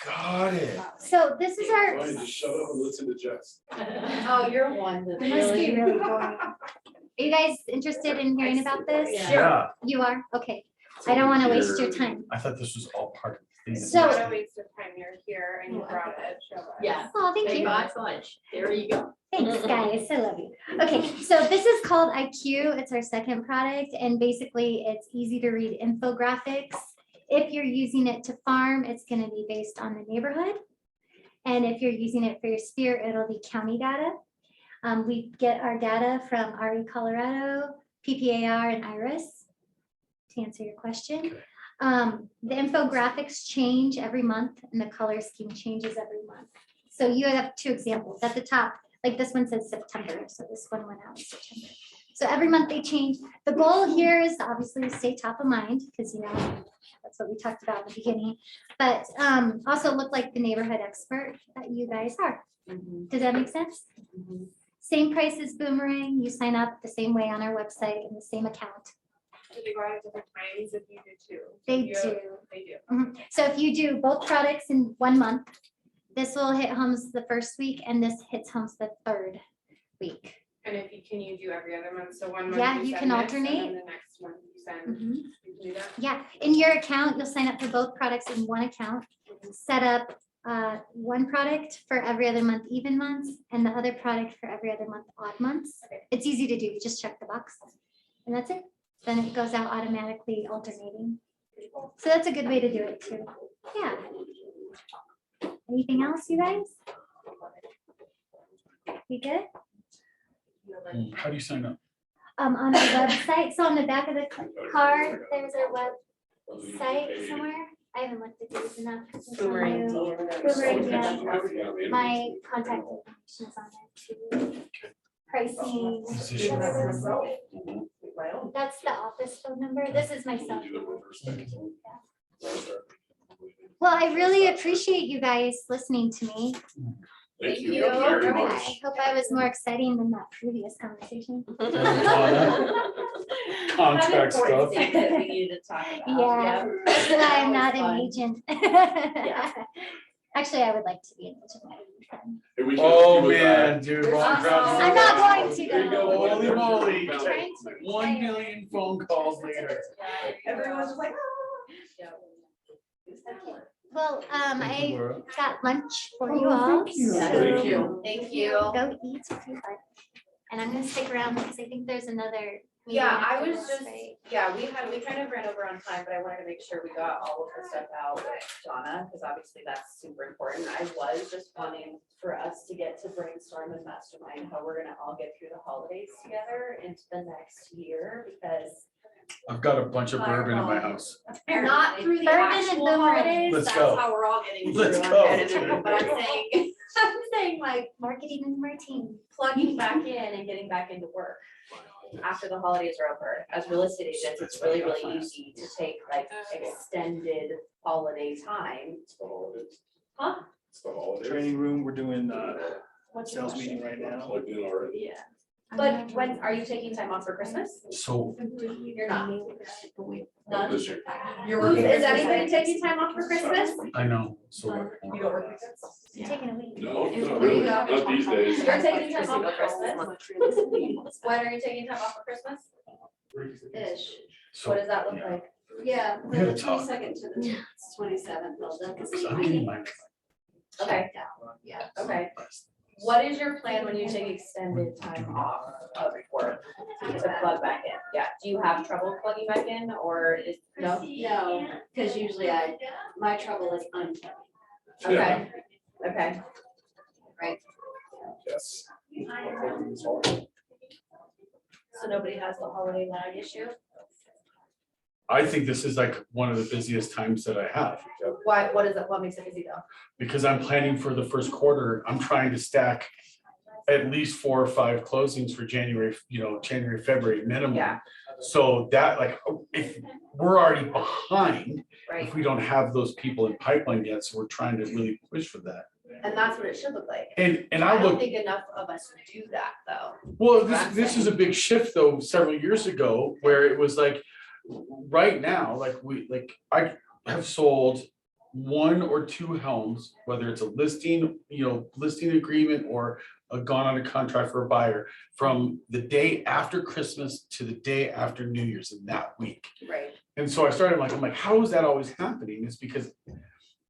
D: got it.
B: So this is our.
H: Fine, just shut up and listen to Jess.
G: Oh, you're one that
B: It must be
G: really.
B: really boring. Are you guys interested in hearing about this?
D: Yeah,
B: You are? Okay. I don't want to waste your time.
D: I thought this was all part of the thing.
B: So-
J: Not a waste of time, you're here and you brought it. show us.
A: Yeah,
B: Oh, thank
A: they
B: you.
A: bought lunch. There you go.
B: Thanks, guys. I love you. Okay, so this is called IQ. It's our second product, and basically it's easy to read infographics. If you're using it to farm, it's going to be based on the neighborhood. And if you're using it for your sphere, it'll be county data. We get our data from RE Colorado, PPAR, and IRIS, to answer your question. The infographics change every month and the color scheme changes every month. So you have two examples at the top, like this one says September, so this one went out in September. So every month they change. The goal here is obviously to stay top of mind, because that's what we talked about in the beginning. But also look like the neighborhood expert that you guys are. Does that make sense? Same price as Boomerang. You sign up the same way on our website in the same account.
J: Do they go out at different times if you do too?
B: They
J: You-
B: do.
J: They do.
B: So if you do both products in 1 month, this will hit homes the first week and this hits homes the third week.
J: And if you, can you do every other month? So 1 month.
B: Yeah, you
J: send
B: can
J: this,
B: alternate.
J: And then the next one you send,
B: Mhm.
J: you can do that.
B: Yeah, in your account, you'll sign up for both products in one account, set up one product for every other month, even months, and the other product for every other month, odd months. It's easy to do, you just check the box, and that's it. Then it goes out automatically alternating. So that's a good way to do it too. Yeah. Anything else, you guys? You good?
D: How do you sign up?
B: On our website, so on the back of the card, there's our website somewhere. I haven't looked at these enough. It's
F: Boomerang.
B: new. Boomerang, yeah. My contact information is on there too. Pricing.
D: Position.
B: That's the office phone number. This is my cell phone. Well, I really appreciate you guys listening to me.
H: Thank you
G: you.
H: very
B: I
H: much.
B: hope I was more exciting than that previous conversation.
D: Contract stuff.
G: Things that we needed to talk about.
B: Yeah, that's why I'm not
G: That was
B: an
G: fun.
B: agent. Actually, I would like to be an agent.
H: Hey, we can
D: Oh,
H: do it back.
D: man, dude. long drive.
B: I'm not going to,
H: There you go.
B: though.
D: Holy moly.
B: Trying to
D: 1 million phone calls later.
F: Everyone's just like,
B: Well, I
D: Laura.
B: got lunch for you
D: Oh,
B: all.
D: thank you.
B: so
H: Thank you.
G: Thank you.
B: Go eat if you like. And I'm gonna stick around because I think there's another. meeting
G: Yeah, I
B: after
G: was
B: this,
G: just,
B: right?
G: yeah, we kind of ran over on time, but I wanted to make sure we got all of the stuff out with Donna, because obviously that's super important. I was just wanting for us to get to brainstorm and mastermind how we're gonna all get through the holidays together into the next year, because
D: I've got a bunch of bourbon in my house.
G: not through the
B: Bourbon and
G: actual
B: boomerang.
G: holidays,
D: Let's
G: that's
D: go.
G: how we're all getting through.
D: Let's
G: I'm
D: go.
G: getting through, but I'm saying, I'm saying like
B: Marketing and martini.
G: plugging back in and getting back into work after the holidays are over. As real estate agents, it's really, really easy to take like extended holiday time. Huh?
H: It's the holidays.
I: Training room, we're doing
G: What's your
I: sales
G: question?
I: meeting right now.
H: Plugged in already.
G: Yeah, but when, are you taking time off for Christmas?
D: So
G: You're not.
H: Not this year.
G: You're working. Is anybody taking time off for Christmas?
D: I know, so.
G: You don't work.
B: Taking a week.
H: No,
G: There
H: not
G: you
H: really,
G: go.
H: not these days.
G: You're taking time off for Christmas? When are you taking time off for Christmas?
L: Ish.
D: So,
G: What does that look like?
L: Yeah,
D: We gotta
L: the
D: talk.
L: 22nd to the 27th, they'll look at
D: so I'm getting my.
G: Okay.
L: Yeah.
G: Okay. What is your plan when you take extended time off of work to plug back in? Yeah, do you have trouble plugging back in or is, no?
L: No, because usually my trouble is unplugging.
G: Okay, okay.
H: Yes.
G: So nobody has the holiday lag issue?
D: I think this is like one of the busiest times that I have,
G: Why, what is it, what makes it busy though?
D: because I'm planning for the first quarter. I'm trying to stack at least 4 or 5 closings for January, January, February minimum.
G: Yeah.
D: So that like, if we're already behind,
G: Right,
D: if we don't have those people in pipeline yet, so we're trying to really push for that.
G: And that's what it should look like.
D: And
G: I
D: I
G: don't
D: look,
G: think enough of us do that, though.
D: well,
G: That's
D: this is a big shift though, several years ago, where it was like, right now, I have sold 1 or 2 homes, whether it's a listing, listing agreement or gone on a contract for a buyer from the day after Christmas to the day after New Year's in that week.
G: Right.
D: And so I started, I'm like, how is that always happening? It's because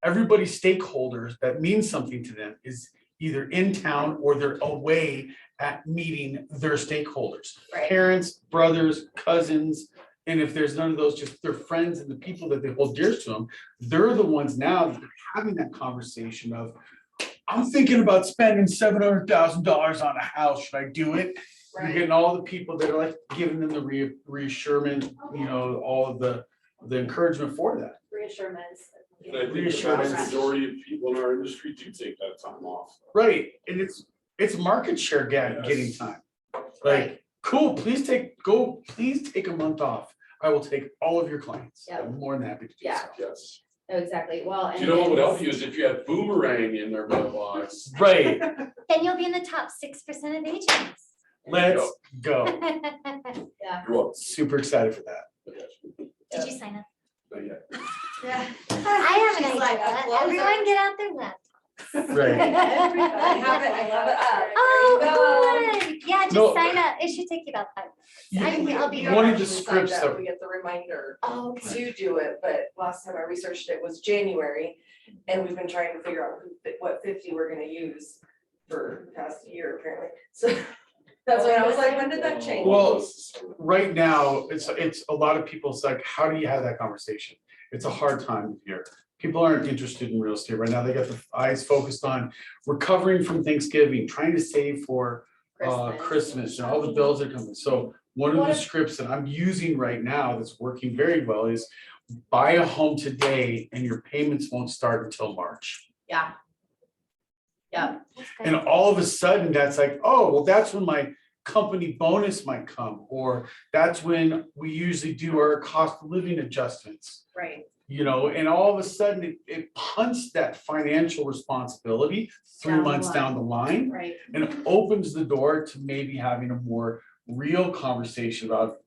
D: everybody's stakeholders that means something to them is either in town or they're away at meeting their stakeholders.
G: Right.
D: Parents, brothers, cousins, and if there's none of those, just their friends and the people that they hold dear to them, they're the ones now that are having that conversation of, I'm thinking about spending $700,000 on a house, should I do it? You're getting all the people that are like giving them the reassurance, all of the encouragement for that.
A: Reassurance.
H: And I think the
D: Reassurance.
H: vast majority of people in our industry do take that time off.
D: Right, and it's market share getting time.
G: Right.
D: Like, cool, please take a month off. I will take all of your clients.
G: Yeah.
D: I'm more than happy to do
G: Yeah.
D: so.
H: Yes.
G: Oh, exactly. Well, and.
H: You know what would
G: then-
H: help you is if you had Boomerang in their mailbox.
D: Right,
B: Then you'll be in the top 6% of agents.
D: let's go.
H: You're welcome.
D: Super excited for that.
B: Did you sign up?
H: Not yet.
B: I have an
L: She's like,
B: idea.
L: a closer.
B: Everyone get out their laptops.
D: Right.
L: I have it up.
B: Oh, good. Yeah, just
D: No.
B: sign up. It should take you about 5 minutes. I'll be.
D: One of
B: right
D: the
B: back.
D: scripts that,
F: We get the reminder
B: Oh, okay.
F: to do it, but last time I researched it was January. And we've been trying to figure out what 50 we're gonna use for the past year apparently. So that's why I was like, when did that change?
D: Well, right now, it's a lot of people, it's like, how do you have that conversation? It's a hard time here. People aren't interested in real estate right now. They got the eyes focused on recovering from Thanksgiving, trying to save for Christmas and all the bills that come in. So one of
G: What
D: the
G: if-
D: scripts that I'm using right now that's working very well is buy a home today and your payments won't start until March.
G: Yeah. Yeah,
D: And all of a sudden, that's like, oh, well, that's when my company bonus might come, or that's when we usually do our cost of living adjustments.
G: right.
D: And all of a sudden, it punts that financial responsibility
G: Down
D: 3
G: the
D: months down the line.
G: Right.
D: And it opens the door to maybe having a more real conversation about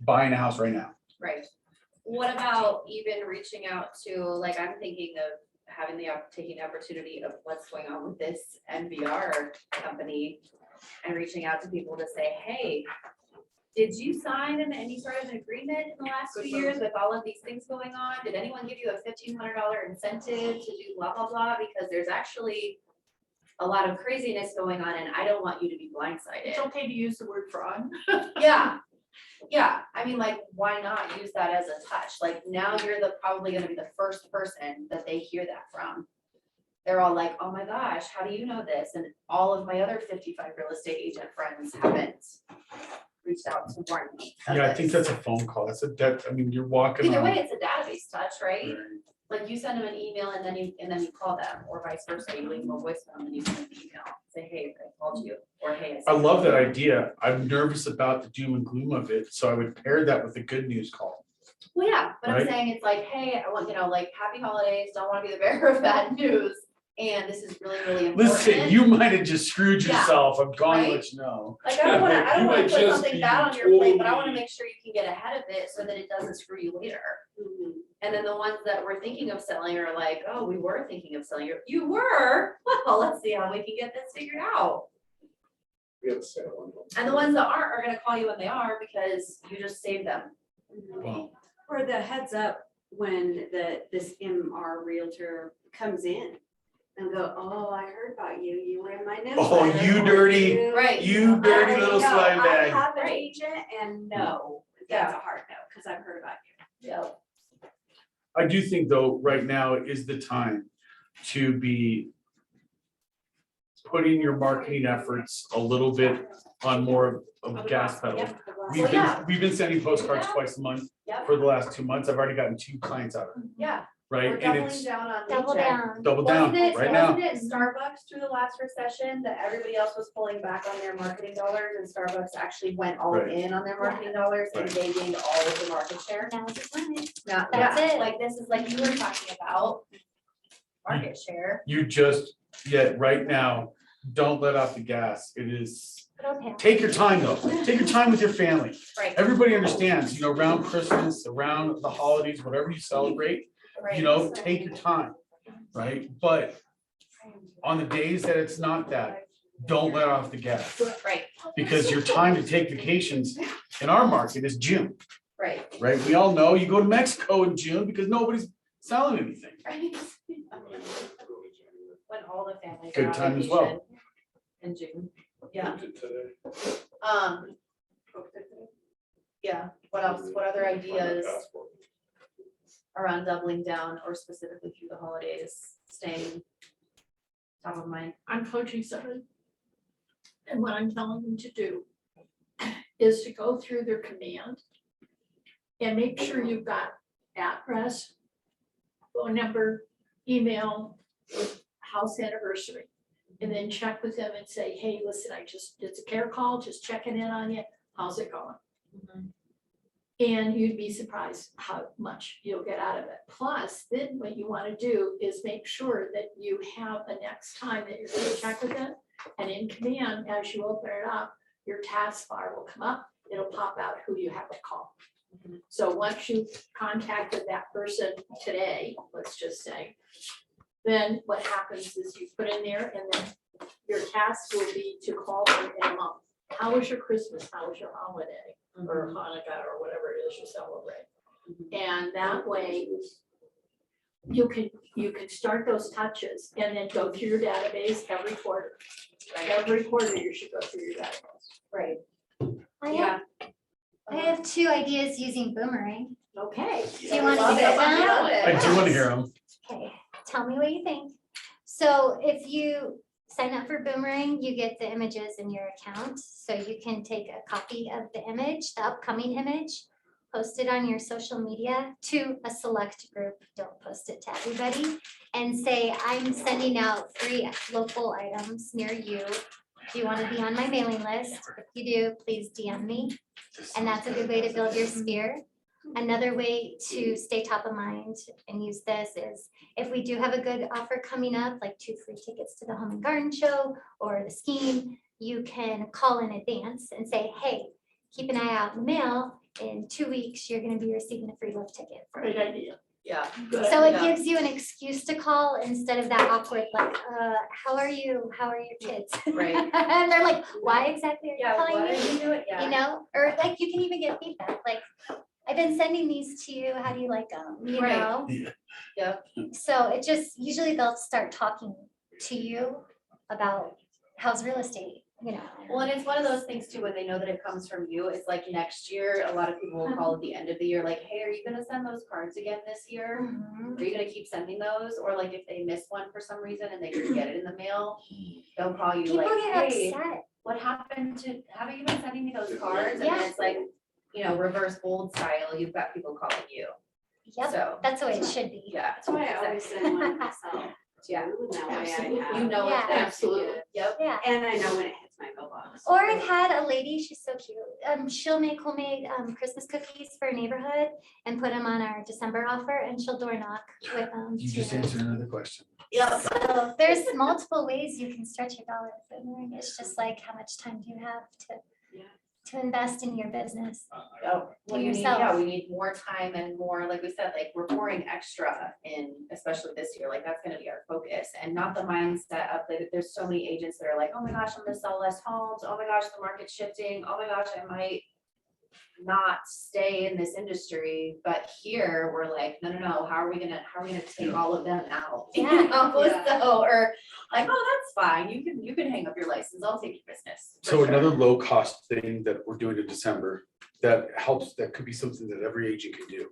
D: buying a house right now.
G: Right. What about even reaching out to, like, I'm thinking of having taking the opportunity of what's going on with this NVR company and reaching out to people to say, hey, did you sign any sort of an agreement in the last 2 years with all of these things going on? Did anyone give you a $1,500 incentive to do blah, blah, blah? Because there's actually a lot of craziness going on and I don't want you to be blindsided.
A: It's okay to use the word fraud.
G: Yeah, yeah, I mean, like, why not use that as a touch? Like, now you're probably gonna be the first person that they hear that from. They're all like, oh my gosh, how do you know this? And all of my other 55 real estate agent friends haven't reached out to warn me. of
D: Yeah, I think
G: this.
D: that's a phone call. You're walking
G: Either
D: on.
G: way, it's a database touch, right?
D: Right.
G: Like, you send them an email and then you call them, or vice versa, you leave them a voicemail and then you send them an email, say, hey, I called you, or hey.
D: I
G: sent
D: love
G: you."
D: that idea. I'm nervous about the doom and gloom of it, so I would pair that with a good news call.
G: Well, yeah, but I'm
D: Right?
G: saying it's like, hey, I want, like, happy holidays, don't wanna be the bearer of bad news, and this is really, really important.
D: Listen, you might have just screwed
G: Yeah,
D: yourself. I'm going to
G: right?
D: let you know.
G: Like, I don't wanna,
H: You
G: wanna
H: might
G: put
H: just
G: something
H: be
G: bad on your plate, but I wanna
H: totally-
G: make sure you can get ahead of it so that it doesn't screw you later.
E: Mhm.
G: And then the ones that we're thinking of selling are like, oh, we were thinking of selling, you were, well, let's see how we can get this figured out.
H: We have a sale on them.
G: And the ones that aren't are gonna call you when they are, because you just saved them.
D: Well,
L: Or the heads up when this MR Realtor comes in and go, oh, I heard about you, you were in my newsletter.
D: Oh, you
L: or
D: dirty-
L: you-"
G: Right.
D: you dirty
L: I
D: little
L: know,
D: slime bag.
L: I have an
G: Right.
L: agent and no, that's a hard no, because I've heard about you.
G: Yeah.
D: I do think though, right now is the time to be putting your marketing efforts a little bit on more of gas pedal.
G: yeah.
D: We've been sending postcards
G: Yeah.
D: twice a month
G: Yep.
D: for the last 2 months. I've already gotten 2 clients out of it,
G: Yeah,
D: right?
G: we're
D: And
G: doubling
D: it's
G: down on lead
B: Double
G: gen.
B: down.
D: double down right now.
G: Wasn't it Starbucks through the last recession that everybody else was pulling back on their marketing dollars and Starbucks actually went all
D: Right.
G: in on their marketing dollars and
D: Right.
G: they gained all of the market share?
B: Now it's time.
G: Now,
B: That's
G: yeah,
B: it.
G: like this is like you were talking about market share.
D: You just yet right now, don't let off the gas. It is,
B: Okay.
D: take your time though. Take your time with your family.
G: Right,
D: Everybody understands, you know, around Christmas, around the holidays, whatever you celebrate,
G: right.
D: you know, take your time, right? But on the days that it's not that, don't let off the gas.
G: Right,
D: Because your time to take vacations in our market is June,
G: right.
D: right? We all know you go to Mexico in June because nobody's selling anything.
G: Right. When all the families.
D: Good
G: are on
D: time as well.
G: vacation In June, yeah,
H: Did today.
G: yeah, what else, what other ideas around doubling down or specifically through the holidays, staying top of mind?
A: I'm coaching somebody. And what I'm telling them to do is to go through their command and make sure you've got address, phone number, email, house anniversary. And then check with them and say, hey, listen, it's a care call, just checking in on you. How's it going? And you'd be surprised how much you'll get out of it. Plus, then what you want to do is make sure that you have the next time that you're going to check with them. And in command, as you open it up, your task bar will come up. It'll pop out who you have to call. So once you've contacted that person today, let's just say, then what happens is you put in there and then your task will be to call them in a month. How was your Christmas? How was your holiday? Or Hanukkah or whatever it is you celebrate. And that way you can start those touches and then go through your database every quarter. Every quarter you should go through your database.
G: Right.
B: I have 2 ideas using Boomerang.
A: Okay.
B: Do you want to
G: Love
B: hear
G: it.
B: them?
G: Love it.
D: I do want to hear them.
B: Okay, tell me what you think. So if you sign up for Boomerang, you get the images in your account. So you can take a copy of the image, the upcoming image, post it on your social media to a select group. Don't post it to everybody. And say, I'm sending out 3 local items near you. Do you want to be on my mailing list? If you do, please DM me. And that's a good way to build your sphere. Another way to stay top of mind and use this is if we do have a good offer coming up, like 2 free tickets to the Home and Garden Show or the Scheme, you can call in advance and say, hey, keep an eye out in the mail. In 2 weeks, you're going to be receiving a free lift ticket.
A: Great idea.
G: Yeah.
A: Good
B: So it
A: idea.
B: gives you an excuse to call instead of that awkward, like, how are you? How are your kids?
G: Right.
B: And they're like, why exactly are you
G: Yeah, what
B: calling
G: are
B: me?
G: you doing? Yeah.
B: You know, or like you can even get feedback, like, I've been sending these to you, how do you like them, you
G: Right.
B: know?
D: Yeah.
G: Yep.
B: So it just, usually they'll start talking to you about how's real estate, you know?
G: Well, and it's one of those things too, when they know that it comes from you, it's like next year, a lot of people will call at the end of the year, like, hey, are you gonna send those cards again this year?
B: Mhm.
G: Are you gonna keep sending those? Or like if they miss one for some reason and they didn't get it in the mail, they'll call you
B: People
G: like,
B: get
G: hey,
B: upset.
G: what happened to, haven't you been sending me those cards? And
B: Yeah.
G: then it's like, you know, reverse bold style, you've got people calling you.
B: Yep,
G: So,
B: that's the way it should be.
G: yeah.
L: That's why I always send one myself.
G: Yeah.
L: too, and that way I
A: Absolutely.
L: have.
G: You know
B: Yeah.
G: it's there.
A: Absolutely.
G: Yep.
B: Yeah.
L: And I know when it hits my mailbox.
B: Or I've had a lady, she's so cute. She'll make homemade Christmas cookies for a neighborhood and put them on our December offer and she'll door knock with them.
D: You just answered another question.
G: Yep.
B: So there's multiple ways you can stretch your dollar with Boomerang. It's just like how much time do you have to invest in your business?
G: Oh, well, you need,
B: yourself.
G: yeah, we need more time and more, like we said, like we're pouring extra in, especially this year, like that's gonna be our focus. And not the mindset of like, there's so many agents that are like, oh my gosh, I'm gonna sell less homes, oh my gosh, the market's shifting, oh my gosh, I might not stay in this industry, but here, we're like, no, how are we gonna take all of them out? You
B: Yeah.
G: know,
L: Yeah.
G: so, or like, oh, that's fine, you can hang up your license, I'll take your business. for
D: So
G: sure.
D: another low cost thing that we're doing in December that helps, that could be something that every agent can do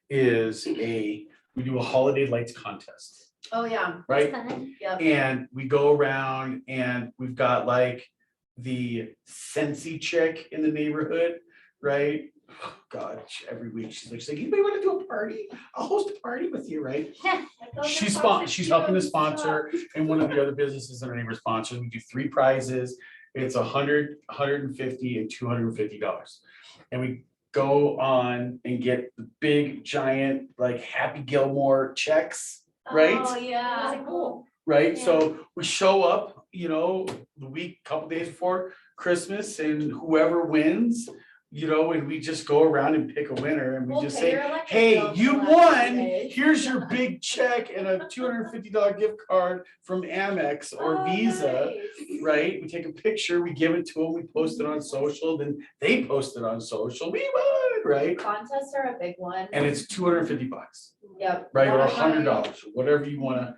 D: is we do a holiday lights contest,
G: Oh, yeah,
D: right?
B: Fun.
G: yep.
D: And we go around and we've got like the Scentsy chick in the neighborhood, right? Oh, God, every week she's like, anybody want to do a party? I'll host a party with you, right? She's helping to sponsor, and one of the other businesses in our neighbor sponsors. We do 3 prizes. It's $100, $150, and $250. And we go on and get the big giant like Happy Gilmore checks, right?
G: Oh, yeah.
B: Cool.
D: right?
B: Yeah.
D: So we show up, you know, the week, couple days before Christmas, and whoever wins, you know, and we just go around and pick a winner, and we
A: We'll
D: just
A: pay
D: say,
A: your electric
D: hey,
A: bill for
D: you
A: the last few
D: won,
A: days."
D: here's your big check and a $250 gift card from Amex or
A: Oh,
D: Visa,
A: nice.
D: right? We take a picture, we give it to them, we post it on social, then they post it on social, we won, right?
G: Contests are a big one.
D: And it's $250,
G: Yep.
D: right, or
G: One of my-
D: $100, whatever you wanna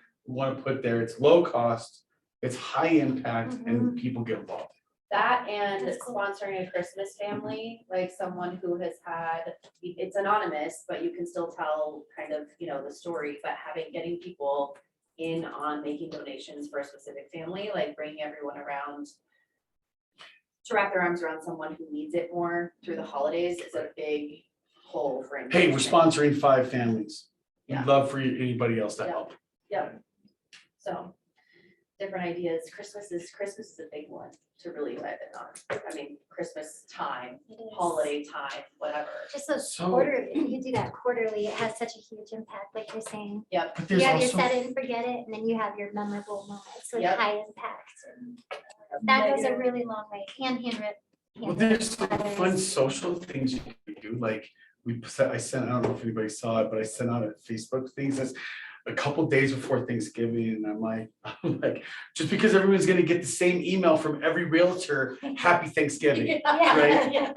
D: put there, it's low cost, it's high impact, and people get involved.
G: That and
B: That's cool.
G: sponsoring a Christmas family, like someone who has had, it's anonymous, but you can still tell kind of, you know, the story, but getting people in on making donations for a specific family, like bringing everyone around to wrap their arms around someone who needs it more through the holidays is a big hole for.
D: Hey, we're
G: engagement.
D: sponsoring 5 families. We'd
G: Yeah.
D: love for anybody else to
G: Yeah.
D: help.
G: Yep. So, different ideas. Christmas is a big one to really dive in on. I mean, Christmas time,
B: It is.
G: holiday time, whatever.
B: Just a
D: So-
B: quarter, if you do that quarterly, it has such a huge impact, like you're saying.
G: Yep.
D: But
B: You
D: there's
B: have your
D: also,
B: set it and forget it, and then you have your memorable moments with
G: Yep.
B: high impact. And that goes a really long way, and handwritten.
D: well, there's some fun social things you can do, like I sent, I don't know if anybody saw it, but I sent out a Facebook thing, that says a couple days before Thanksgiving, and I'm like, just because everyone's gonna get the same email from every realtor, happy Thanksgiving, Right.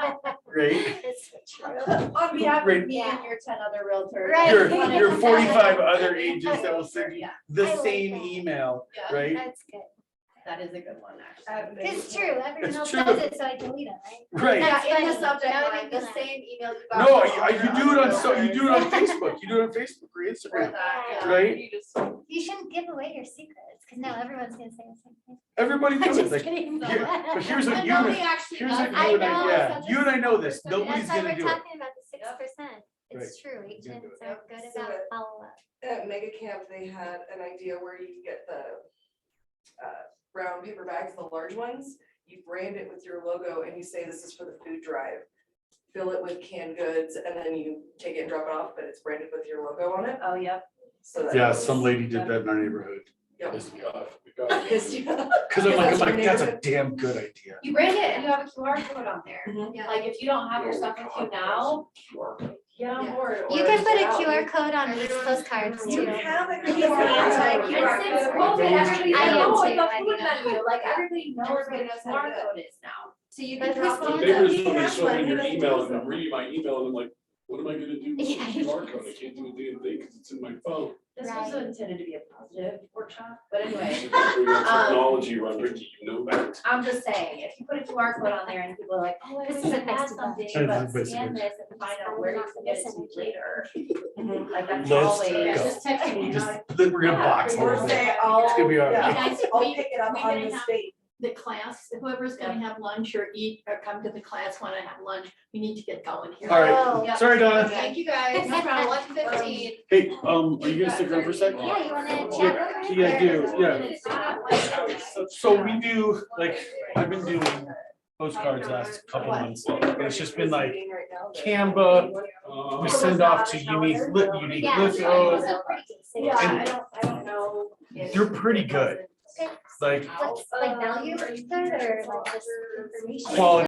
D: right?
B: It's true.
G: On behalf
D: Right.
G: of me and your 10 other realtors.
B: Right.
D: Your 45 other agents that will send you
G: Yeah,
D: the
B: I like
D: same
B: that.
D: email,
G: Yeah.
D: right?
B: That's good.
G: that is a good one, actually.
B: It's true, everyone
D: It's
B: else
D: true.
B: does it, so I delete it, right?
D: Right.
G: Yeah, in the
B: funny.
G: subject
B: That would
G: line,
B: make
G: the
B: me laugh.
G: same email you got.
D: No,
G: from all your
D: you do it
G: other
D: on, you do it on
G: realtors.
D: Facebook, you do it on Facebook or
G: Or
D: Instagram,
G: that, yeah.
D: right?
G: You just-
B: You shouldn't give away your secrets, because now everyone's gonna say the same thing.
D: Everybody
B: I'm
D: does it,
B: just
D: like,
B: kidding.
D: here- but here's what
G: But
D: you,
G: nobody actually
D: here's
G: does
D: what
G: it.
D: you and
B: I know,
D: I, yeah,
B: such a
D: you and I know this,
B: That's
D: nobody's
B: why
D: gonna
B: we're
D: do it.
B: talking about the 6%. It's true, agents are good
F: So
B: about
F: it-
B: follow-up.
F: At Mega Camp, they had an idea where you get the brown paper bags, the large ones. You brand it with your logo and you say this is for the food drive. Fill it with canned goods and then you take it and drop it off, but it's branded with your logo on it.
G: Oh, yep.
F: So that.
D: Yeah, some lady did that in our neighborhood,
F: Yep.
H: Yes, we got it.
F: Pissed you off.
D: cause I'm like, that's a damn good idea.
G: You brand it and you have a QR code on there.
F: Mhm.
G: Like, if you don't have your stuff with you now, get on
F: Yeah.
G: board.
B: You
G: or
B: can put a
G: get out.
B: QR code on these postcards
F: You
B: too.
F: have a
G: And
F: QR
G: since COVID, everybody
B: I am
G: knows
B: too,
G: the
B: I
G: food
B: mean,
G: menu, like, everybody knows what a
F: Everybody knows how to
G: QR
F: do it.
G: code is now.
F: So you
B: But
F: can drop
B: who's
F: it.
H: The
B: Yeah.
H: neighbors
F: He
H: told me
F: has
H: so
F: one,
H: in
F: he
H: your
F: doesn't
H: email,
F: do
H: and I'm
F: so.
H: reading my email, and I'm like, what am I gonna do with
B: Yeah.
H: this QR code? I can't do a damn thing, cause it's in my phone.
G: This was
B: Right.
G: intended to be a positive workshop, but anyway.
H: Technology, run, Ricky, you know that.
G: I'm just saying, if you put a QR code on there and people are like, oh, I
B: This
G: wish
B: is
G: I
B: a place
G: had
B: to go.
G: something,
D: This is a
G: but
D: place to
G: scan
D: go.
G: this and find out where you can get it to
B: Let's
G: later.
F: Mhm.
G: Like, that's
D: Let's
G: always.
D: go.
G: Just texting me,
D: Just,
G: not-
D: we're gonna
G: Yeah,
D: box
G: or
D: them.
F: say,
D: It's gonna be all
F: yeah.
D: right.
A: Guys,
F: I'll
A: we-
F: pick it up
A: we
F: on
A: gonna
F: the
A: have-
F: state.
A: The class, whoever's gonna have lunch or eat or come to the class wanna have lunch, we need to get going here.
D: All right,
B: Oh.
G: Yeah.
D: sorry, Donna.
G: Thank you guys, no problem, 11:15.
D: Hey, are you gonna stick around for a second?
B: Yeah, you wanna chat?
D: Yeah, I do, yeah.
G: It's not like-
D: So we do, like, I've been doing postcards last couple months, and it's just been like Canva, we send off to unique
B: Yeah,
D: list
B: sure.
D: rows.
B: So pretty good. So
G: Yeah,
D: And-
G: I don't know. if-
D: They're pretty good.
B: Okay.
D: Like
B: What's like value or like just information?
D: quality